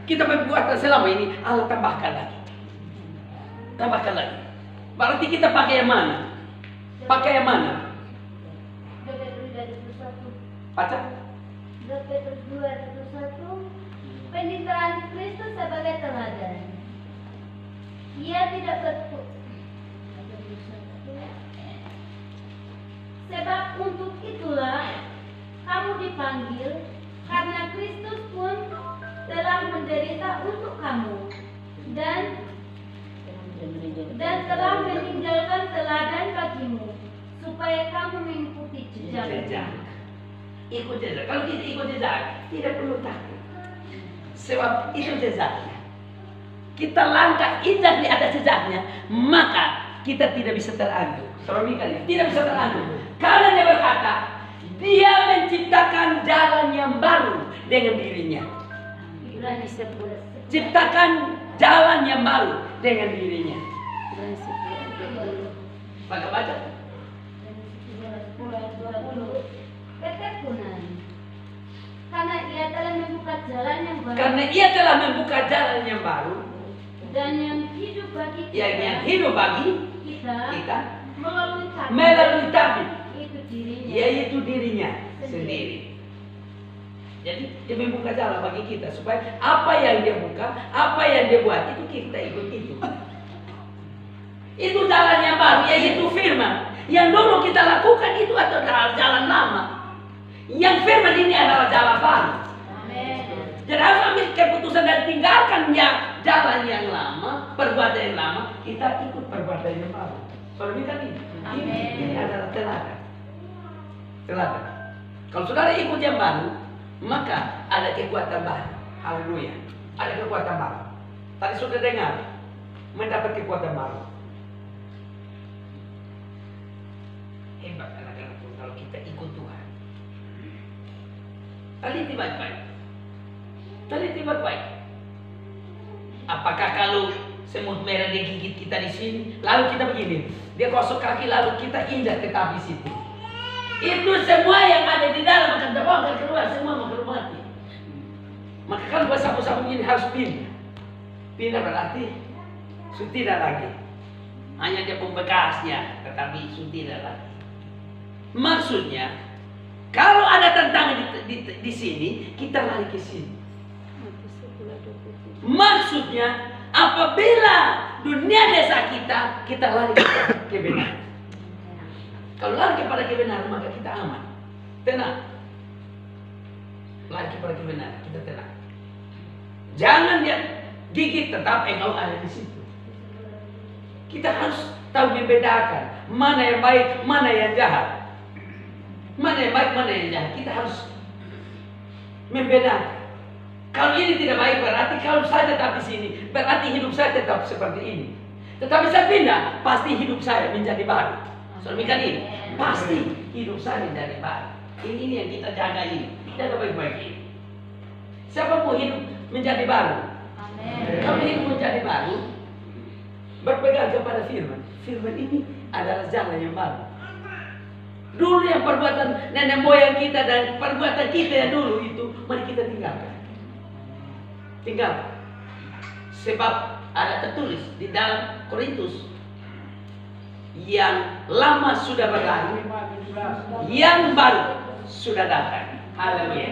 kita berbuat selama ini Allah tambahkan lagi. Tambahkan lagi. Berarti kita pakai yang mana? Pakai yang mana? Baca. 2 Petrus 2:1. Penderitaan Kristus sebagai teladan. Ia tidak betul. Sebab untuk itulah kamu dipanggil, karena Kristus pun telah menderita untuk kamu dan telah meninggalkan teladan bagimu, supaya kamu mengikuti jejaknya. Ikut jejak. Kalau kita ikut jejak, tidak perlu takut. Sebab itu jejaknya. Kita langkah injak di atas jejaknya, maka kita tidak bisa teranggup. Suami kalian tidak bisa teranggup. Karena dia berkata, dia menciptakan jalan yang baru dengan dirinya. Ciptakan jalan yang baru dengan dirinya. Maka baca. Ketekunan. Karena ia telah membuka jalan yang baru. Karena ia telah membuka jalan yang baru Dan yang hidup bagi kita. yang hidup bagi kita melalui tabib, itu dirinya. yaitu dirinya sendiri. Jadi dia membuka jalan bagi kita supaya apa yang dia buka, apa yang dia buat itu kita ikut itu. Itu jalan yang baru, yaitu firman. Yang dulu kita lakukan itu adalah jalan lama. Yang firman ini adalah jalan baru. Amin. Jadi harus ambil keputusan dan tinggalkan jalan yang lama, perbuatan yang lama, kita ikut perbuatan yang baru. Kalau kan ini adalah teladan. Teladan. Kalau saudara ikut yang baru, maka ada kekuatan baru. Haleluya. Ada kekuatan baru. Tadi sudah dengar, mendapat kekuatan baru. Hebat anak-anakku kalau kita ikut Tuhan. Teliti baik-baik. Teliti baik-baik. Apakah kalau semut merah dia gigit kita di sini, lalu kita begini, dia gosok kaki lalu kita injak ke tepi situ. Itu semua yang ada di dalam akan terbongkar keluar, semua akan mati. Maka kalau sapu-sapu ini harus pindah. Pindah berarti sudah tidak lagi. Hanya dia pembekasnya, tetapi sudah tidak lagi. Maksudnya, kalau ada tantangan di sini, kita lari ke sini. Maksudnya, apabila dunia desa kita lari kepada kebenaran. Kalau lari kepada kebenaran, maka kita aman, tenang. Lari kepada kebenaran, kita tenang. Jangan dia gigit, tetap engkau ada di situ. Kita harus tahu membedakan mana yang baik, mana yang jahat. Mana yang baik, mana yang jahat. Kita harus membedakan. Kalau ini tidak baik berarti kalau saya tetap di sini, berarti hidup saya tetap seperti ini. Tetapi saya pindah, pasti hidup saya menjadi baru. Soalnya ini, pasti hidup saya menjadi baru. Ini yang kita jaga ini. Jaga baik-baik ini. Siapa mau hidup menjadi baru? Amin. Kalau hidup menjadi baru, berpegang kepada firman. Firman ini adalah jalan yang baru. Dulu yang perbuatan nenek moyang kita dan perbuatan kita yang dulu itu, mari kita tinggalkan. Tinggalkan. Sebab ada tertulis di dalam Korintus, yang lama sudah berlalu, yang baru sudah datang. Haleluya.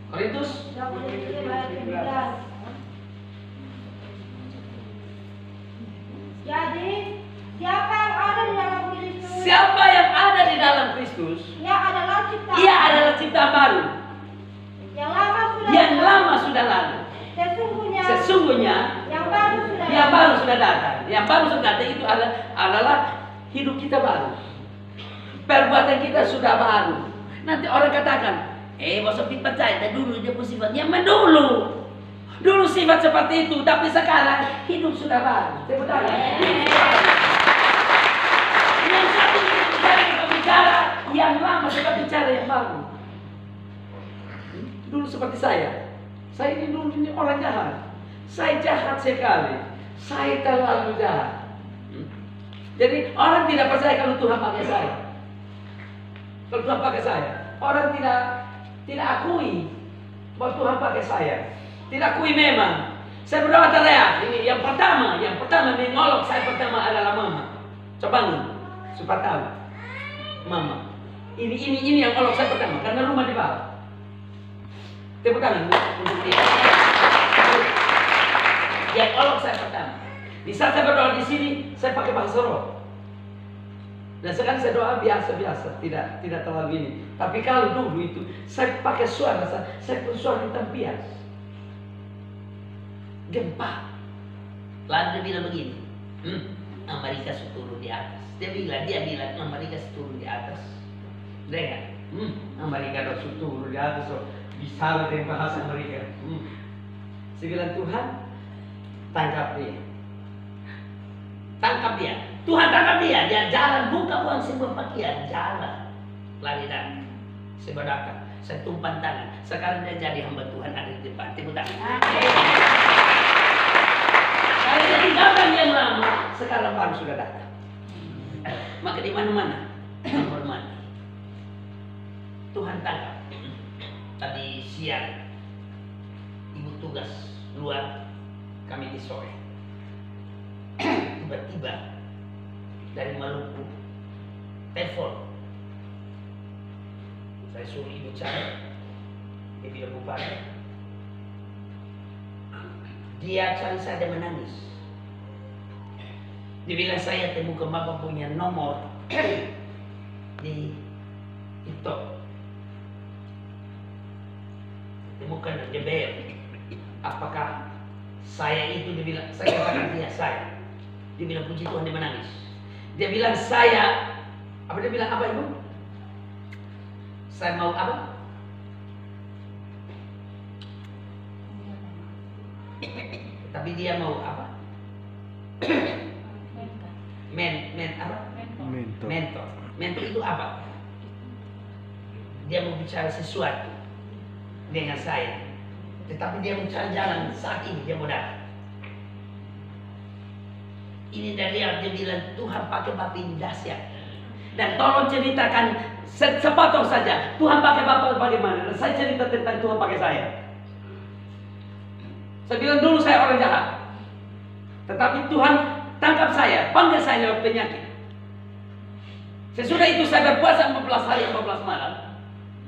Korintus. Jadi siapa yang ada di dalam Kristus? Siapa yang ada di dalam Kristus? Ia adalah ciptaan. Ia adalah ciptaan baru. Yang lama sudah lalu. Sesungguhnya yang baru baru sudah sudah datang. Yang baru sudah datang itu adalah hidup kita baru. Perbuatan kita sudah baru. Nanti orang katakan, bosok percaya dulu dia sifatnya mendulu. Dulu sifat seperti itu, tapi sekarang hidup sudah baru. Tepuk tangan. Yang satu kita bicara yang lama, kita bicara yang baru. Dulu seperti saya ini dulu ini orang jahat. Saya jahat sekali. Saya terlalu jahat. Jadi orang tidak percaya kalau Tuhan pakai saya. Kalau Tuhan pakai saya, orang tidak akui bahwa Tuhan pakai saya. Tidak akui memang. Saya berdoa teriak. Ini yang pertama menolong saya pertama adalah mama. Coba nih, supaya tahu. Mama. Ini yang nolong saya pertama karena rumah di bawah. Tepuk tangan untuk dia. Yang olok saya pertama. Di saat saya berdoa di sini, saya pakai bahasa roh. Dan sekarang saya doa biasa-biasa, tidak terlalu ini. Tapi kalau dulu itu, saya pakai suara, saya pun suara hitam pias. Gempa. Lalu dia bilang begini, Amerika turun di atas. Dia bilang Amerika turun di atas. Dengar, Amerika turun di atas. So, bisa dengan bahasa Amerika. Saya bilang, Tuhan, tangkap dia. Tangkap dia. Tuhan tangkap dia. Dia jalan, bukan semua pakaian, jalan. Lari dan saya berdoakan, saya tumpang tangan. Sekarang dia jadi hamba Tuhan ada di depan. Tepuk tangan. Kalau jadi datang yang lama, sekarang baru sudah datang. Maka di mana-mana hormati. Tuhan tangkap. Tadi siang ibu tugas luar, kami di sore. Tiba-tiba dari Maluku telepon. Saya suruh ibu cari. Dia bilang bupati. Dia cari saya, dia menangis. Dia bilang saya temukan bapak punya nomor di TikTok. Temukan JBL. Apakah saya itu, dia bilang, saya katakan dia saya. Dia bilang puji Tuhan, dia menangis. Dia bilang saya, apa dia bilang apa ibu? Saya mau apa? Tapi dia mau apa? Apa? Mentor. Mentor itu apa? Dia mau bicara sesuatu dengan saya. Tetapi dia mau cari jalan saat ini, dia mau datang. Ini dari dia bilang Tuhan pakai bapak ini dahsyat. Dan tolong ceritakan sepotong saja. Tuhan pakai bapak bagaimana? Dan saya cerita tentang Tuhan pakai saya. Saya bilang dulu saya orang jahat. Tetapi Tuhan tangkap saya, panggil saya lewat penyakit. Sesudah itu saya berpuasa 14 hari 14 malam.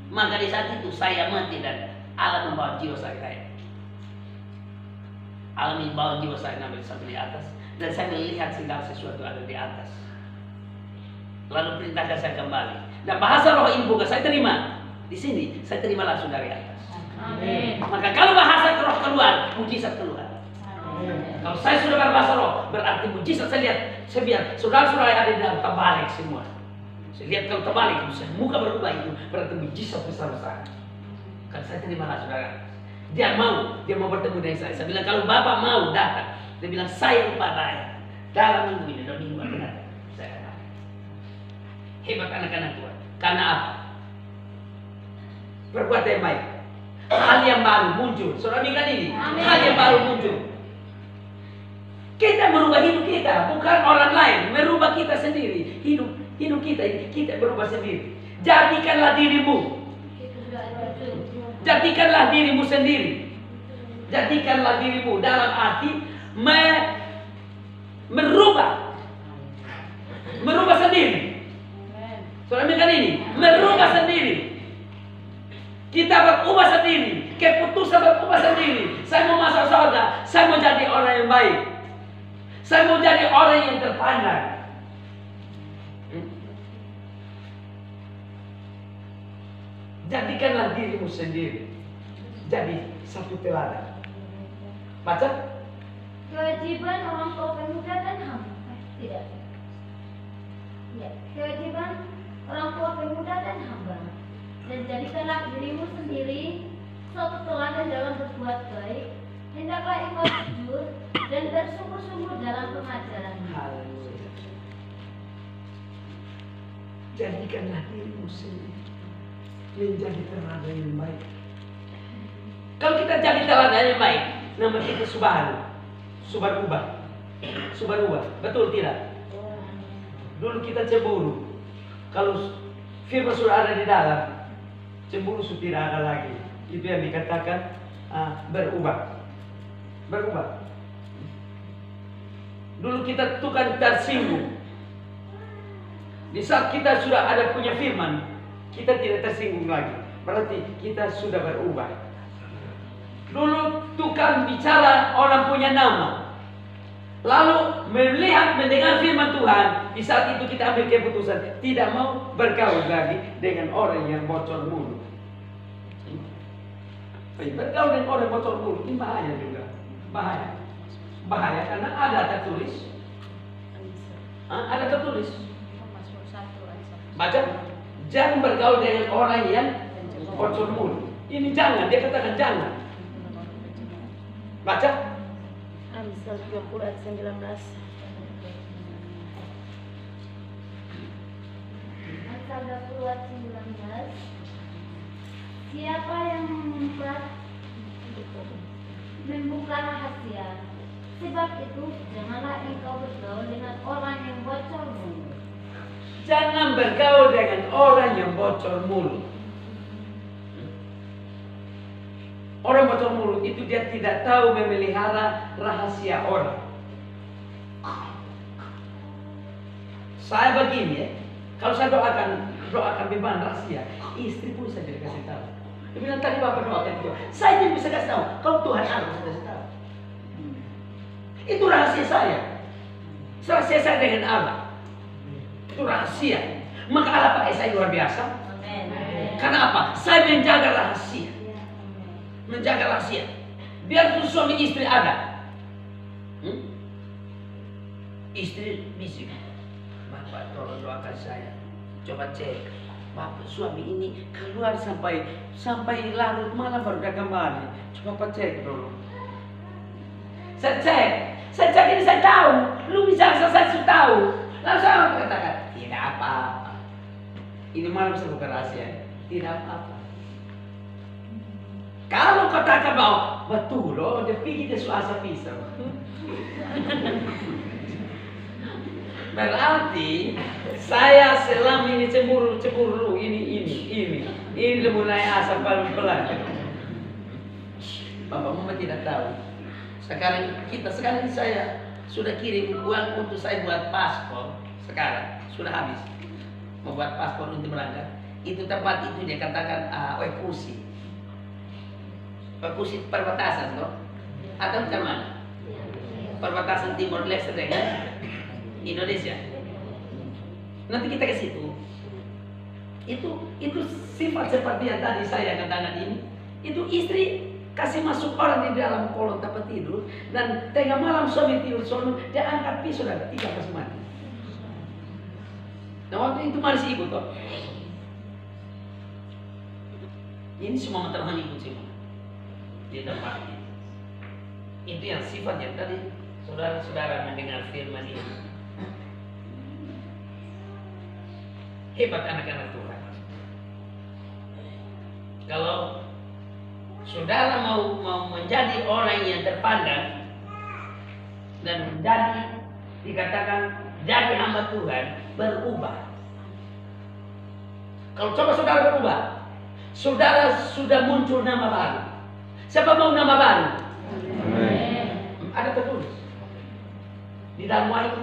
Maka di saat itu saya mati dan Allah membawa jiwa saya. Allah membawa jiwa saya sampai di atas. Dan saya melihat segala sesuatu ada di atas. Lalu perintahkan saya kembali. Dan bahasa roh ini bukan saya terima. Di sini saya terima langsung dari atas. Amin. Maka kalau bahasa roh keluar, mujizat keluar. Kalau saya sudah berbahasa roh, berarti mujizat. Saya lihat, saya biar saudara-saudara yang ada di dalam terbalik semua. Saya lihat kalau terbalik, muka berubah itu berarti mujizat besar-besar. Kan saya terima langsung dari atas. Dia mau bertemu dengan saya. Saya bilang kalau Bapak mau datang, dia bilang saya lupa bayar. Dalam minggu ini, dalam minggu akan datang. Saya kata, hebat anak-anak Tuhan. Karena apa? Berbuat yang baik. Hal yang baru muncul. Saudara bilang ini, hal yang baru muncul. Kita merubah hidup kita, bukan orang lain. Merubah kita sendiri. Hidup kita berubah sendiri. Jadikanlah dirimu. Jadikanlah dirimu sendiri. Jadikanlah dirimu dalam arti merubah sendiri. Saudara bilang ini, merubah sendiri. Kita berubah sendiri. Keputusan berubah sendiri. Saya mau masuk surga. Saya mau jadi orang yang baik. Saya mau jadi orang yang terpandang. Jadikanlah dirimu sendiri. Jadi satu teladan. Baca. Kewajiban orang tua pemuda dan hamba. Tidak. Ya, kewajiban orang tua pemuda dan hamba. Dan jadikanlah dirimu sendiri suatu teladan dalam berbuat baik. Hendaklah engkau jujur dan bersungguh-sungguh dalam pengajaran. Haleluya. Jadikanlah dirimu sendiri menjadi teladan yang baik. Kalau kita jadi teladan yang baik, nama kita Subarubah. Betul tidak? Dulu kita cemburu. Kalau firman sudah ada di dalam, cemburu sudah tidak ada lagi. Itu yang dikatakan berubah. Dulu kita tukang tersinggung. Di saat kita sudah ada punya firman, kita tidak tersinggung lagi. Berarti kita sudah berubah. Dulu tukang bicara orang punya nama. Lalu melihat, mendengar firman Tuhan, di saat itu kita ambil keputusan tidak mau bergaul lagi dengan orang yang bocor mulut. Bergaul dengan orang bocor mulut ini bahaya juga, bahaya karena ada tertulis, baca, jangan bergaul dengan orang yang bocor mulut. Ini jangan, dia katakan jangan. Baca. Amsal 30 ayat 19. Amsal 20 ayat 19. Siapa yang membuka rahasia, sebab itu janganlah engkau bergaul dengan orang yang bocor mulut. Jangan bergaul dengan orang yang bocor mulut. Orang bocor mulut itu dia tidak tahu memelihara rahasia orang. Saya begini ya, kalau saya doakan beban rahasia, istri pun saya tidak kasih tahu. Dia bilang tadi Bapak doakan itu, saya tidak bisa kasih tahu. Kalau Tuhan harus kasih tahu. Itu rahasia saya. Rahasia saya dengan Allah. Itu rahasia. Maka Allah pakai saya luar biasa. Karena apa? Saya menjaga rahasia. Menjaga rahasia. Biar tuh suami istri ada. Istri bisik. Bapak tolong doakan saya. Coba cek. Bapak suami ini keluar sampai larut malam baru dia kembali. Coba cek dulu. Saya cek ini saya tahu. Lu bisa saya sudah tahu. Lalu saya katakan tidak apa-apa. Ini malam saya bukan rahasia. Tidak apa-apa. Kalau katakan bahwa betul loh, dia pergi dia suasa pisau. Berarti saya selama ini cemburu ini mulai asal pelan. Bapak Mama tidak tahu. Sekarang saya sudah kirim uang untuk saya buat paspor. Sekarang sudah habis. Membuat paspor untuk berangkat. Itu tempat itu dia katakan Wekusi perbatasan toh? Atau macam mana? Perbatasan Timor Leste dengan Indonesia. Nanti kita ke situ. Itu sifat seperti yang tadi saya katakan ini. Itu istri kasih masuk orang di dalam kolong tempat tidur dan tengah malam suami tidur dia angkat pisau dan 3 pas mati. Nah waktu itu masih ikut toh. Ini semua materhan ikut semua di tempat ini. Itu yang sifat yang tadi saudara-saudara mendengar firman ini. Hebat anak-anak Tuhan. Kalau saudara mau menjadi orang yang terpandang dan dikatakan jadi hamba Tuhan, berubah. Kalau coba saudara berubah, saudara sudah muncul nama baru. Siapa mau nama baru? Ada tertulis di dalam wahyu.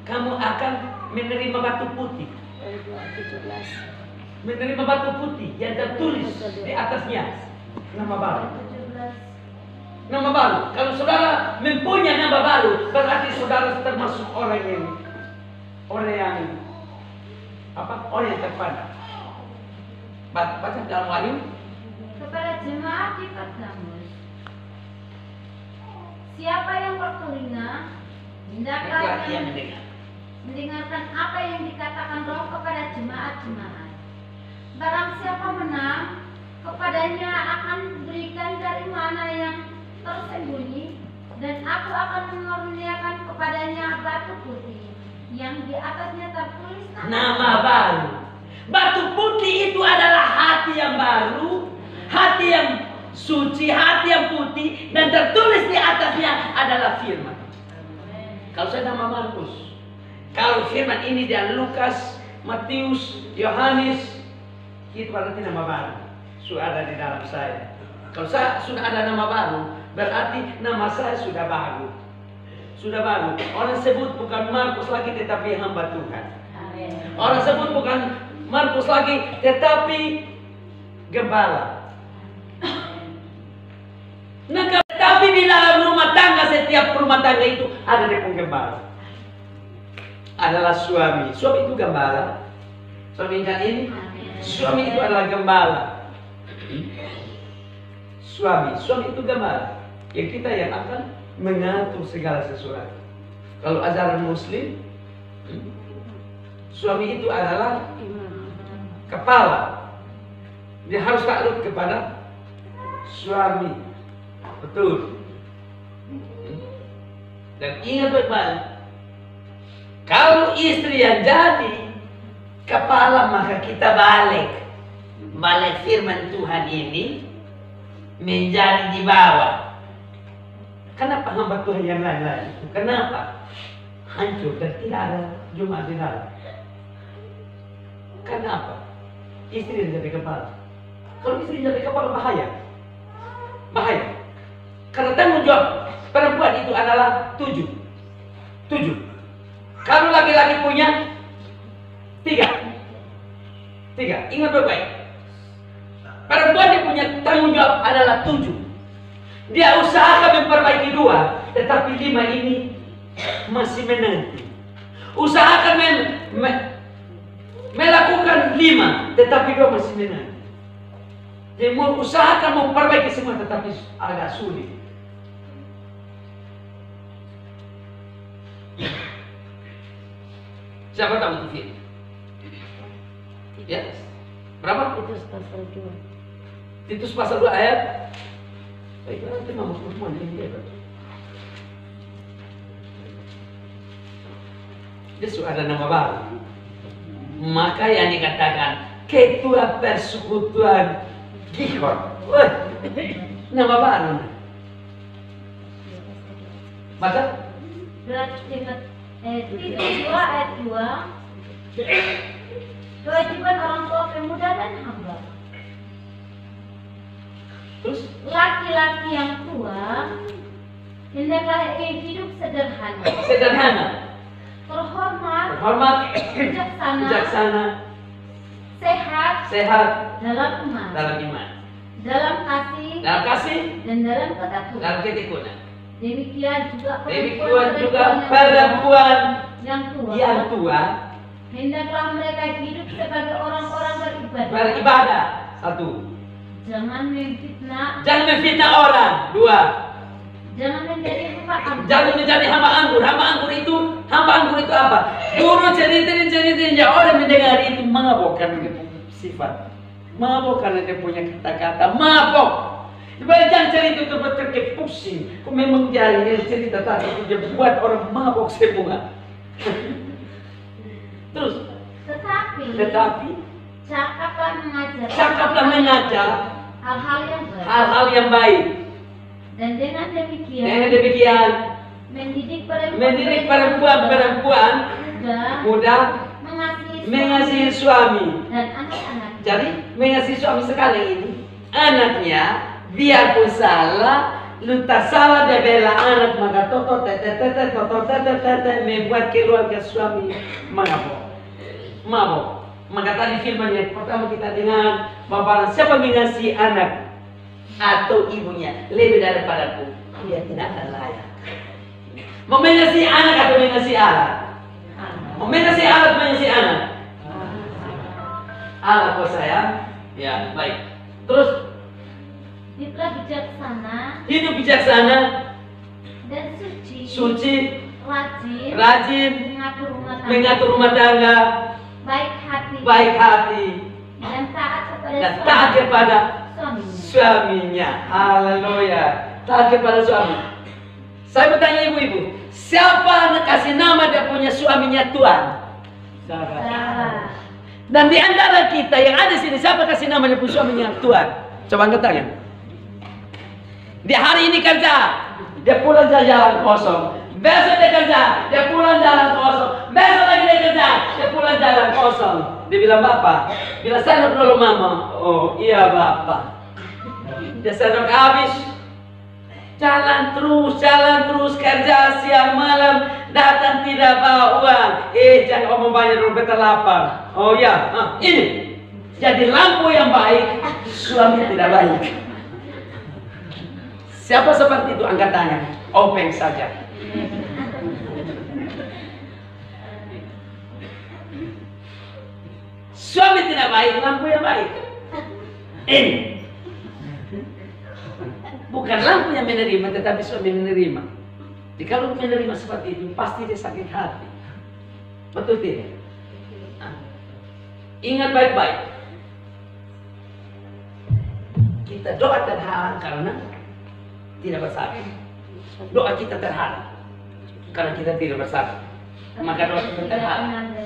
Kamu akan menerima batu putih. Menerima batu putih yang tertulis di atasnya nama baru. Nama baru. Kalau saudara mempunyai nama baru, berarti saudara termasuk orang yang terpandang. Baca dalam wahyu. Kepada jemaat di Pergamus, siapa yang bertelinga, hendaklah mendengarkan apa yang dikatakan Roh kepada jemaat-jemaat. Barang siapa menang, kepadanya akan diberikan dari mana yang tersembunyi, dan aku akan mengaruniakan kepadanya batu putih yang di atasnya tertulis nama baru. Batu putih itu adalah hati yang baru, hati yang suci, hati yang putih, dan tertulis di atasnya adalah firman. Kalau saya nama Markus, kalau firman ini dari Lukas, Matius, Yohanes, itu berarti nama baru sudah ada di dalam saya. Kalau saya sudah ada nama baru, berarti nama saya sudah baru. Sudah baru. Orang sebut bukan Markus lagi tetapi hamba Tuhan. Orang sebut bukan Markus lagi tetapi gembala. Nah, tapi di dalam rumah tangga, setiap rumah tangga itu ada dia pun gembala. Adalah suami. Suami itu gembala. Suami ingat ini? Suami itu adalah gembala. Suami itu gembala. Yang kita yang akan mengatur segala sesuatu. Kalau ajaran Muslim, suami itu adalah kepala. Dia harus takluk kepada suami. Betul. Dan ingat baik-baik, kalau istri yang jadi kepala, maka kita balik firman Tuhan ini menjadi di bawah. Kenapa hamba Tuhan yang lain-lain? Kenapa hancur dan tidak ada jemaat di dalam? Kenapa? Istri yang jadi kepala. Kalau istri jadi kepala bahaya. Karena tanggung jawab perempuan itu adalah 7. Kalau laki-laki punya 3. Ingat baik-baik. Perempuan yang punya tanggung jawab adalah 7. Dia usahakan memperbaiki 2, tetapi 5 ini masih menanti. Usahakan melakukan 5, tetapi 2 masih menanti. Dia mau usahakan memperbaiki semua, tetapi agak sulit. Siapa tahu itu film? Ya, berapa? Titus pasal 2 ayat. Baik, nanti mau semua ini dia. Yesus ada nama baru. Maka yang dikatakan ketua persekutuan Gihon. Nama baru. Baca. Titus 2 ayat 2. Kewajiban orang tua pemuda dan hamba. Terus Laki-laki yang tua hendaklah hidup sederhana, terhormat, bijaksana, sehat dalam iman, dalam kasih, dan dalam ketekunan. Demikian juga perempuan yang tua hendaklah mereka hidup sebagai orang-orang beribadah. 1. Jangan memfitnah orang. 2. Jangan menjadi hamba anggur. Hamba anggur itu apa? Guru ceritain orang mendengar itu mabok karena dia punya sifat. Mabok karena dia punya kata-kata. Mabok. Jangan cerita itu betul-betul pusing. Kau memang jadi cerita tadi dia buat orang mabok semua. Terus. Tetapi cakaplah mengajar hal-hal yang baik. Dan dengan demikian mendidik perempuan muda mengasihi suami. Dan anak-anak. Jadi mengasihi suami sekali ini anaknya, biarpun salah, luntas salah dia bela anak, maka membuat keluarga suami mabok. Maka tadi firman yang pertama kita dengar, Bapak, siapa mengasihi anak atau ibunya lebih daripadaku, dia tidak akan layak. Mau mengasihi anak atau mengasihi alat? Mau mengasihi alat, mengasihi anak? Alat kok sayang? Ya, baik. Terus hidup bijaksana dan suci, rajin, mengatur rumah tangga, baik hati, dan taat kepada suaminya. Haleluya. Taat kepada suami. Saya bertanya ibu-ibu, siapa kasih nama dia punya suaminya Tuhan? Sarah. Dan di antara kita yang ada sini, siapa kasih nama dia punya suaminya Tuhan? Coba angkat tangan. Dia hari ini kerja, dia pulang jalan kosong. Besok dia kerja, dia pulang jalan kosong. Besok lagi dia kerja, dia pulang jalan kosong. Dia bilang, Bapak, bila sendok dulu Mama. Oh iya Bapak. Dia sendok habis. Jalan terus kerja siang malam, datang tidak bawa uang. Jangan ngomong banyak dulu, beta lapar. Oh ya, ini. Jadi lampu yang baik, suami tidak baik. Siapa seperti itu? Angkat tangan. Open saja. Suami tidak baik, lampu yang baik. Ini bukan lampu yang menerima, tetapi suami yang menerima. Jadi kalau menerima seperti itu, pasti dia sakit hati. Betul tidak? Ingat baik-baik. Kita doa terhalang karena tidak bersabar. Doa kita terhalang karena kita tidak bersabar. Maka doa kita terhalang.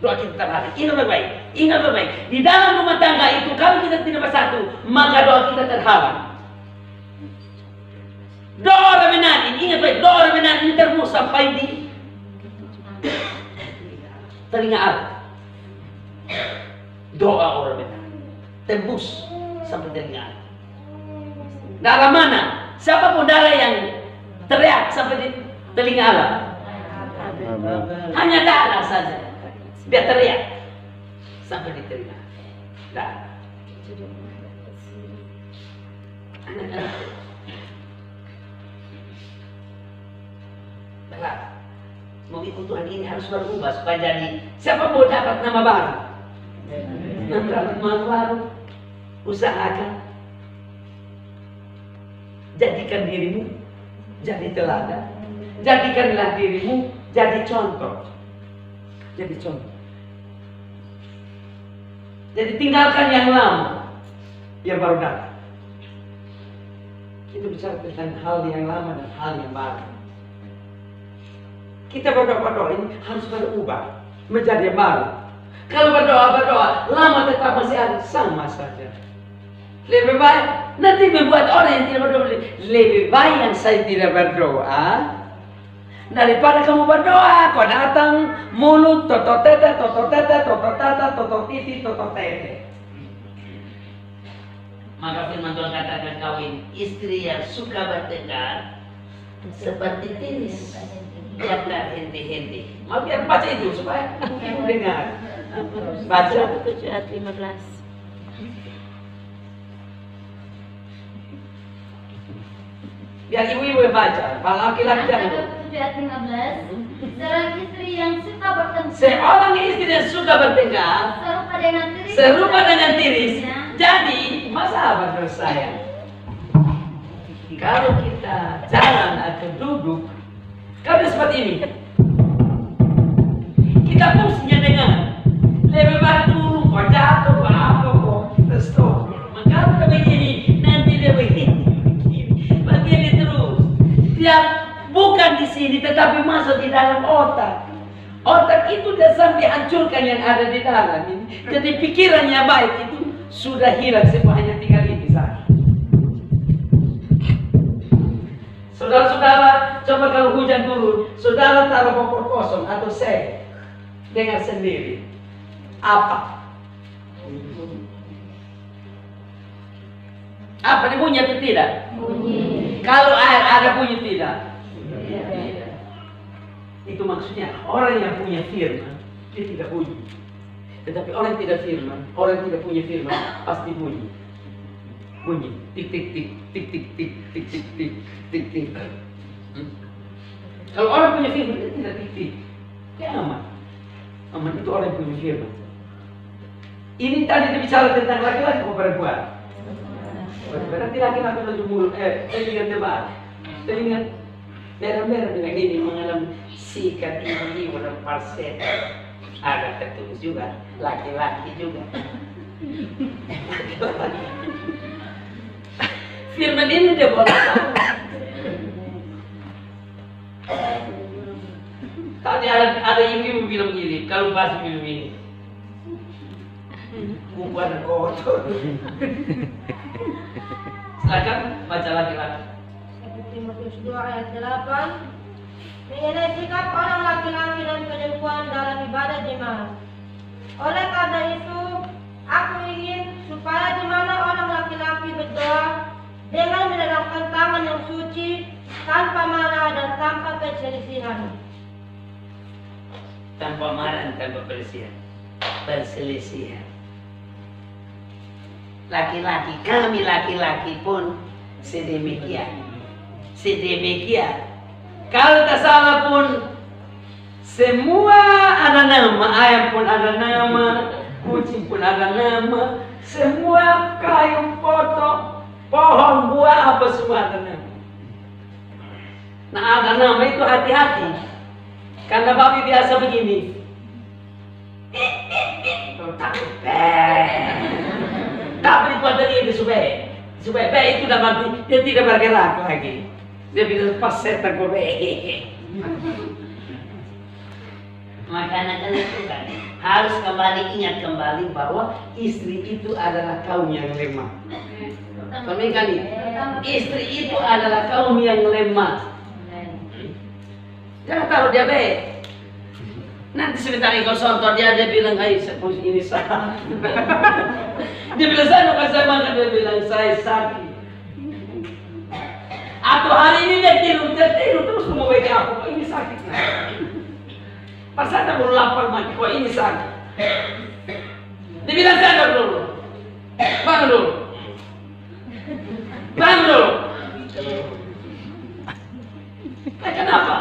Doa kita terhalang. Ingat baik-baik. Ingat baik-baik. Di dalam rumah tangga itu kalau kita tidak bersatu, maka doa kita terhalang. Doa orang menari, ingat baik, doa orang menari ini terus sampai di telinga Allah. Doa orang menari tembus sampai telinga Allah. Darah mana? Siapapun darah yang teriak sampai di telinga Allah. Hanya darah saja. Dia teriak sampai di telinga. Darah. Berat. Mengikut Tuhan ini harus berubah supaya jadi siapa mau dapat nama baru. Nama baru. Usahakan. Jadikan dirimu jadi teladan. Jadikanlah dirimu jadi contoh. Jadi contoh. Jadi tinggalkan yang lama, yang baru datang. Kita bicara tentang hal yang lama dan hal yang baru. Kita berdoa ini harus berubah menjadi yang baru. Kalau berdoa, lama tetap masih ada, sama saja. Lebih baik nanti membuat orang yang tidak berdoa. Lebih baik yang saya tidak berdoa daripada kamu berdoa, kau datang mulut toto tete, toto tete, toto tata, toto titi, toto tete. Maka firman Tuhan katakan kawin istri yang suka bertengkar seperti tiris. Biar tak henti-henti. Mau biar baca itu supaya ibu dengar. Baca 7 ayat 15. Biar ibu-ibu yang baca. Kalau laki-laki jangan. 7 ayat 15. Seorang istri yang suka bertengkar. Seorang istri yang suka bertengkar serupa dengan tiris. Jadi, masa apa saya? Kalau kita jalan atau duduk, kalau seperti ini, kita fungsinya dengan lebih baik dulu, kok jatuh, kok apa, kok kita stop. Maka kalau begini, nanti dia begini terus. Dia bukan di sini, tetapi masuk di dalam otak. Otak itu dia sampai hancurkan yang ada di dalam ini. Jadi pikirannya baik itu sudah hilang, semua hanya tinggal ini saja. Saudara-saudara, coba kalau hujan turun, saudara taruh popor kosong atau seng, dengar sendiri. Apa? Apa ini bunyi atau tidak? Bunyi. Kalau air ada bunyi tidak? Tidak. Itu maksudnya orang yang punya firman, dia tidak bunyi. Tetapi orang yang tidak firman, orang yang tidak punya firman, pasti bunyi. Bunyi, tik tik tik tik tik tik tik tik tik tik tik. Kalau orang punya firman dia tidak tik tik, dia aman. Aman itu orang yang punya firman. Ini tadi bicara tentang laki-laki atau perempuan? Berarti laki-laki itu mulut, telinga tebal, telinga merah-merah dengan ini mengalami sikat ibu-ibu dan parset. Ada tertulis juga, laki-laki juga. Firman ini dia boleh tahu. Tadi ada ibu-ibu bilang begini, kalau pas minum ini, bukan kotor. Silakan baca laki-laki. 1 Timotius 2 ayat 8. Mengenai sikap orang laki-laki dan perempuan dalam ibadah jemaat. Oleh karena itu, aku ingin supaya di mana orang laki-laki berdoa dengan menegakkan tangan yang suci, tanpa marah dan tanpa perselisihan. Tanpa marah dan tanpa perselisihan. Laki-laki, kami laki-laki pun sedemikian. Sedemikian. Kalau tak salah pun semua ada nama, ayam pun ada nama, kucing pun ada nama, semua kayu potong, pohon buah apa semua ada nama. Nah ada nama itu hati-hati, karena babi biasa begini. Takut tak berbuat dari itu supaya itu udah mati, dia tidak bergerak lagi. Dia bisa pas setan kau Makanan itu kan harus ingat kembali bahwa istri itu adalah kaum yang lemah. Kami kan istri itu adalah kaum yang lemah. Jangan taruh dia baik. Nanti sebentar kau sontor dia bilang ini salah. Dia bilang saya bukan saya makan, dia bilang saya sakit. Atau hari ini dia tidur terus mau wake up. Kok ini sakit? Pas saya baru lapar mati, kok ini sakit? Dia bilang sadar dulu. Bangun dulu. Bangun dulu. Kenapa?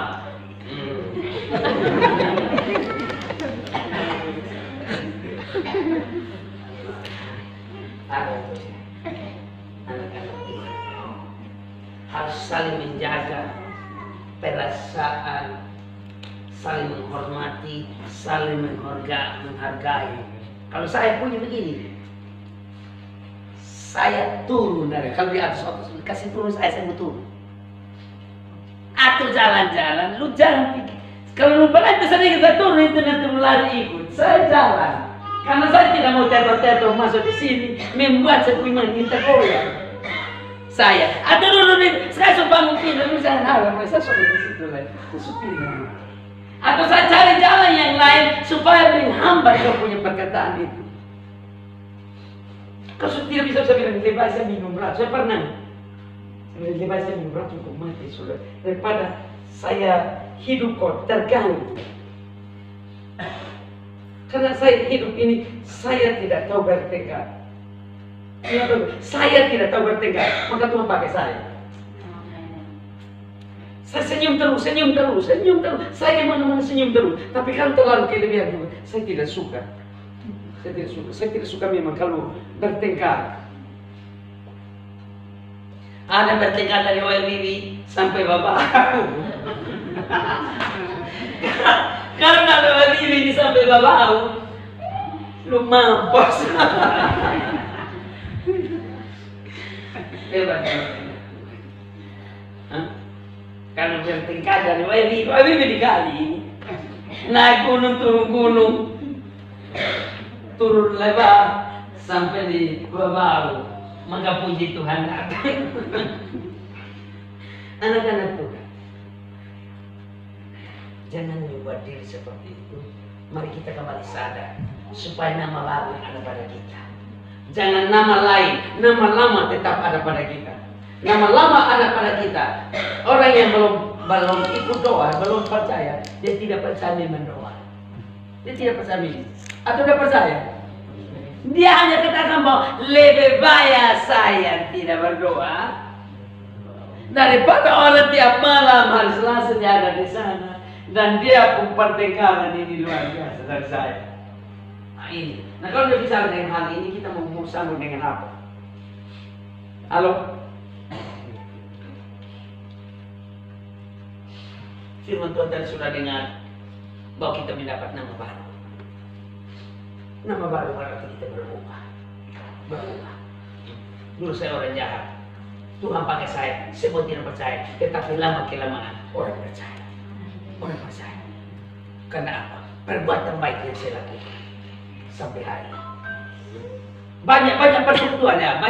Anak-anak harus saling menjaga perasaan, saling menghormati, saling menghargai. Kalau saya punya begini, saya turun dari kalau di atas kasih turun saya mau turun. Atau jalan-jalan, lu jangan pikir. Kalau lu berani sedikit saya turun itu nanti lu lari ikut. Saya jalan. Karena saya tidak mau tetor-tetor masuk di sini, membuat saya punya minta goyang. Saya, atau dulu saya suka pindah, lu jangan harap, saya sudah di situ lagi, pindah. Atau saya cari jalan yang lain supaya menghambat kau punya perkataan itu. Kau tidak bisa bilang lebih baik saya minum berat. Saya pernah lebih baik saya minum berat untuk mati sudah daripada saya hidup kok terganggu. Karena saya hidup ini, saya tidak tahu bertekad. Saya tidak tahu bertekad, maka Tuhan pakai saya. Saya senyum terus. Saya kemana-mana senyum terus. Tapi kalau terlalu kelebihan juga, saya tidak suka. Saya tidak suka memang kalau bertengkar. Ada bertengkar dari WWB sampai bapak. Karena ada ini sampai bapak, lu mampus. Hebat. Kalau bertengkar dari WWB dikali. Naik gunung, turun gunung, turun lebar sampai di bawah. Maka puji Tuhan datang. Anak-anak Tuhan, jangan membuat diri seperti itu. Mari kita kembali sadar supaya nama baru ada pada kita. Jangan nama lain, nama lama tetap ada pada kita. Nama lama ada pada kita. Orang yang belum ikut doa, belum percaya, dia tidak percaya dengan doa. Dia tidak percaya ini. Atau dia percaya? Dia hanya katakan bahwa lebih baik saya tidak berdoa daripada orang tiap malam hari Selasa dia ada di sana dan dia pun pertengkaran ini luar biasa dari saya. Nah ini. Nah kalau dia bicara dengan hal ini, kita mau sambung dengan apa? Halo? Firman Tuhan tadi sudah dengar bahwa kita mendapat nama baru. Nama baru berarti kita berubah. Dulu saya orang jahat. Tuhan pakai saya mau tidak percaya. Tetapi lama kelamaan orang percaya. Karena apa? Perbuatan baik yang saya lakukan sampai hari ini. Banyak persekutuan ya,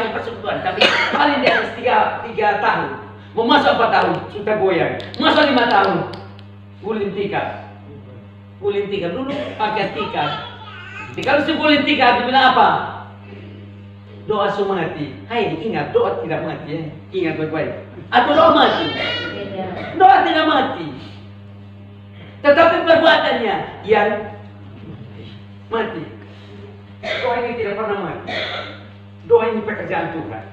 tapi paling di atas 3 tahun. Mau masuk 4 tahun sudah goyang. Masuk 5 tahun gulin tikar dulu pakai tikar. Kalau sebulin tikar dibilang apa? Doa sumati. Hai, ingat doa tidak mati ya. Ingat baik-baik. Atau doa mati? Doa tidak mati. Tetapi perbuatannya yang mati. Doa ini tidak pernah mati. Doa ini pekerjaan Tuhan.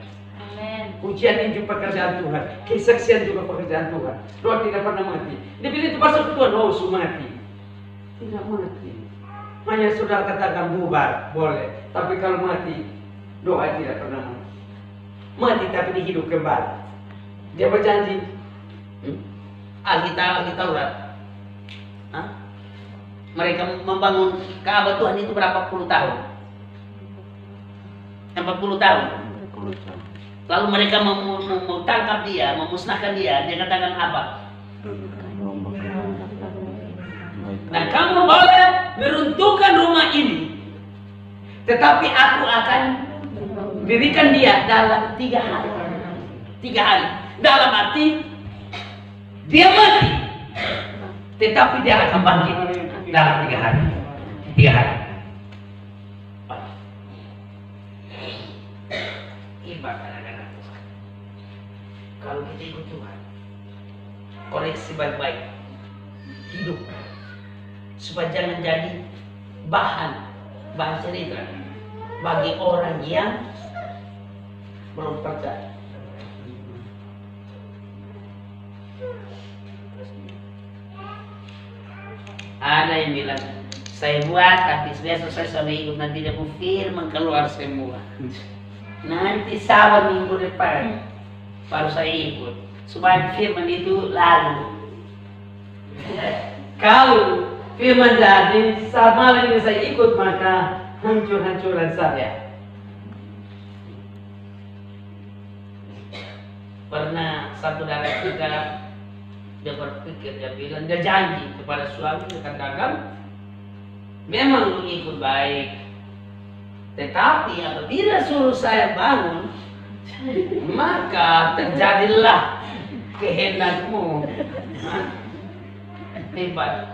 Amin. Ujian ini juga pekerjaan Tuhan. Kesaksian juga pekerjaan Tuhan. Doa tidak pernah mati. Dia bilang itu pasal Tuhan, oh sumati. Tidak mati. hanya saudara katakan bubar, boleh. Tapi kalau mati, doa tidak pernah mau. Mati tapi dihidup kembali. Dia berjanji. Alkitab, Taurat. Mereka membangun Ka'bah Tuhan itu berapa puluh tahun? 40 tahun. Lalu mereka mau tangkap dia, memusnahkan dia. Dia katakan apa? Nah, kamu boleh meruntuhkan rumah ini, tetapi aku akan dirikan dia dalam 3 hari. 3 hari. Dalam arti dia mati, tetapi dia akan bangkit dalam 3 hari. 3 hari. Ibarat anak-anak. Kalau kita ikut Tuhan, koreksi baik-baik hidup, supaya jangan jadi bahan cerita bagi orang yang belum percaya. Ada yang bilang, saya buat tapi besok saya sampai ikut, nanti dia firman keluar semua. Nanti Sabtu minggu depan baru saya ikut, supaya firman itu lalu. Kalau firman jadi saat malam ini saya ikut, maka hancur-hancuran saya. Pernah satu dari kita, dia berpikir, dia bilang, dia janji kepada suami, dia katakan, memang lu ikut baik, tetapi apabila suruh saya bangun, maka terjadilah kehendakmu. Hebat,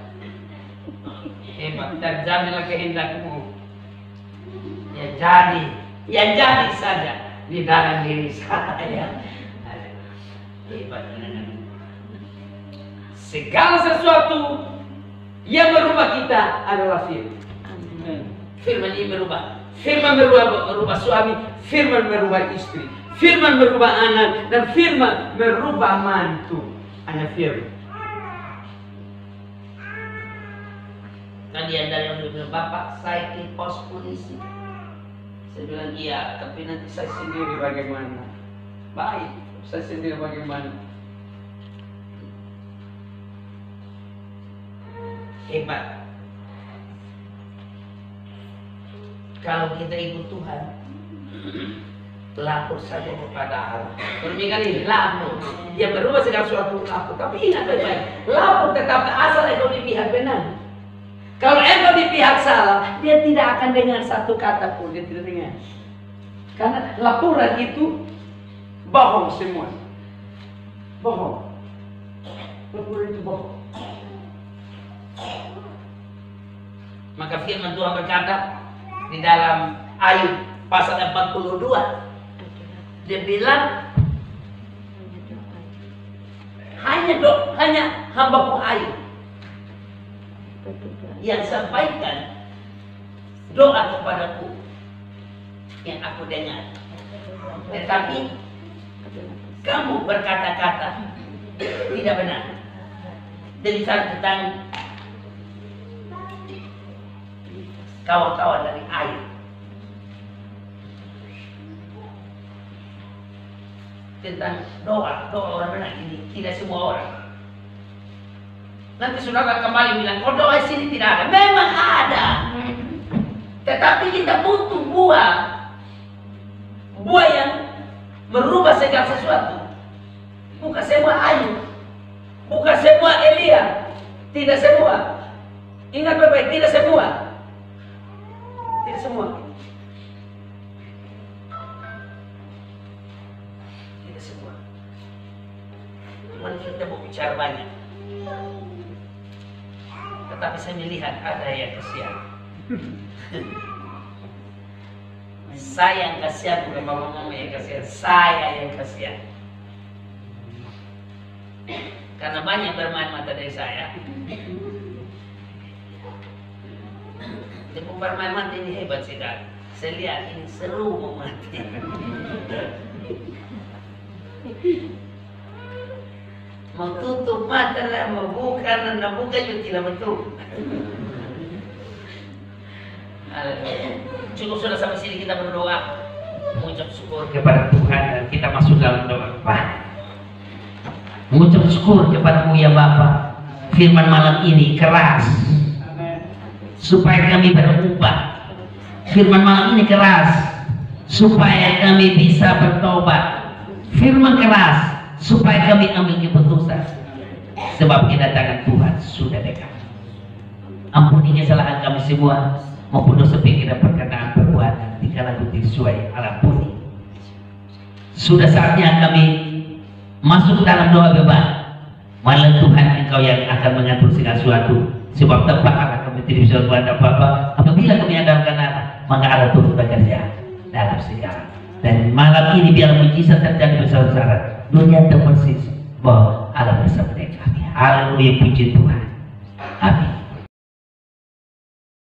terjadilah kehendakmu. Ya jadi saja di dalam diri saya. Hebat. Segala sesuatu yang merubah kita adalah firman. Firman ini merubah. Firman merubah suami, firman merubah istri, firman merubah anak, dan firman merubah mantu. Hanya firman. Kan dia dari yang bilang, Bapak saya ke pos polisi. Saya bilang iya, tapi nanti saya sendiri bagaimana? Baik, saya sendiri bagaimana? Hebat. Kalau kita ikut Tuhan, lapor saja kepada Allah. Demikian ini, lapor. Dia berubah segala sesuatu, lapor. Tapi ingat baik-baik, lapor tetapi asal engkau di pihak benar. Kalau engkau di pihak salah, dia tidak akan dengar satu kata pun, dia tidak dengar. Karena laporan itu bohong semua. Bohong. Laporan itu bohong. Maka firman Tuhan berkata di dalam Ayub pasal 42, dia bilang hanya hambaku Ayub yang sampaikan doa kepadaku yang aku dengar, tetapi kamu berkata-kata tidak benar. Jadi tentang kawan-kawan dari Ayub. Tentang doa orang benar ini tidak semua orang. Nanti saudara kembali bilang, oh doa sini tidak ada. Memang ada. Tetapi kita butuh buah yang merubah segala sesuatu. Bukan semua Ayub, bukan semua Elia, tidak semua. Ingat baik-baik, tidak semua. Tidak semua. Tidak semua. Cuma kita mau bicara banyak. Tetapi saya melihat ada yang kasihan. Saya yang kasihan, bukan mama-mama yang kasihan. Saya yang kasihan. Karena banyak bermain mata dari saya. Tepung bermain mata ini hebat sekali. Saya lihat ini seru mau mati. Mau tutup mata lah, mau buka juga tidak betul. Cukup sudah sampai sini kita berdoa, mengucap syukur kepada Tuhan dan kita masuk dalam doa. Pak, mengucap syukur kepada-Mu ya Bapa. Firman malam ini keras supaya kami berubah. Firman malam ini keras supaya kami bisa bertobat. Firman keras supaya kami ambil keputusan. Sebab kedatangan Tuhan sudah dekat. Ampuni kesalahan kami semua maupun dosa pikiran, perkataan, perbuatan dikala sesuai alam budi. Sudah saatnya kami masuk dalam doa bebas. Malah Tuhan Engkau yang akan mengatur segala sesuatu. Sebab tempat Allah kami tidak bisa berbuat apa-apa. Apabila kami andalkan Allah, maka Allah turut bekerja dalam segala. Dan malam ini biar mujizat terjadi besar-besaran. Dunia terpersis bahwa Allah bersama dengan kami. Haleluya, puji Tuhan. Amin.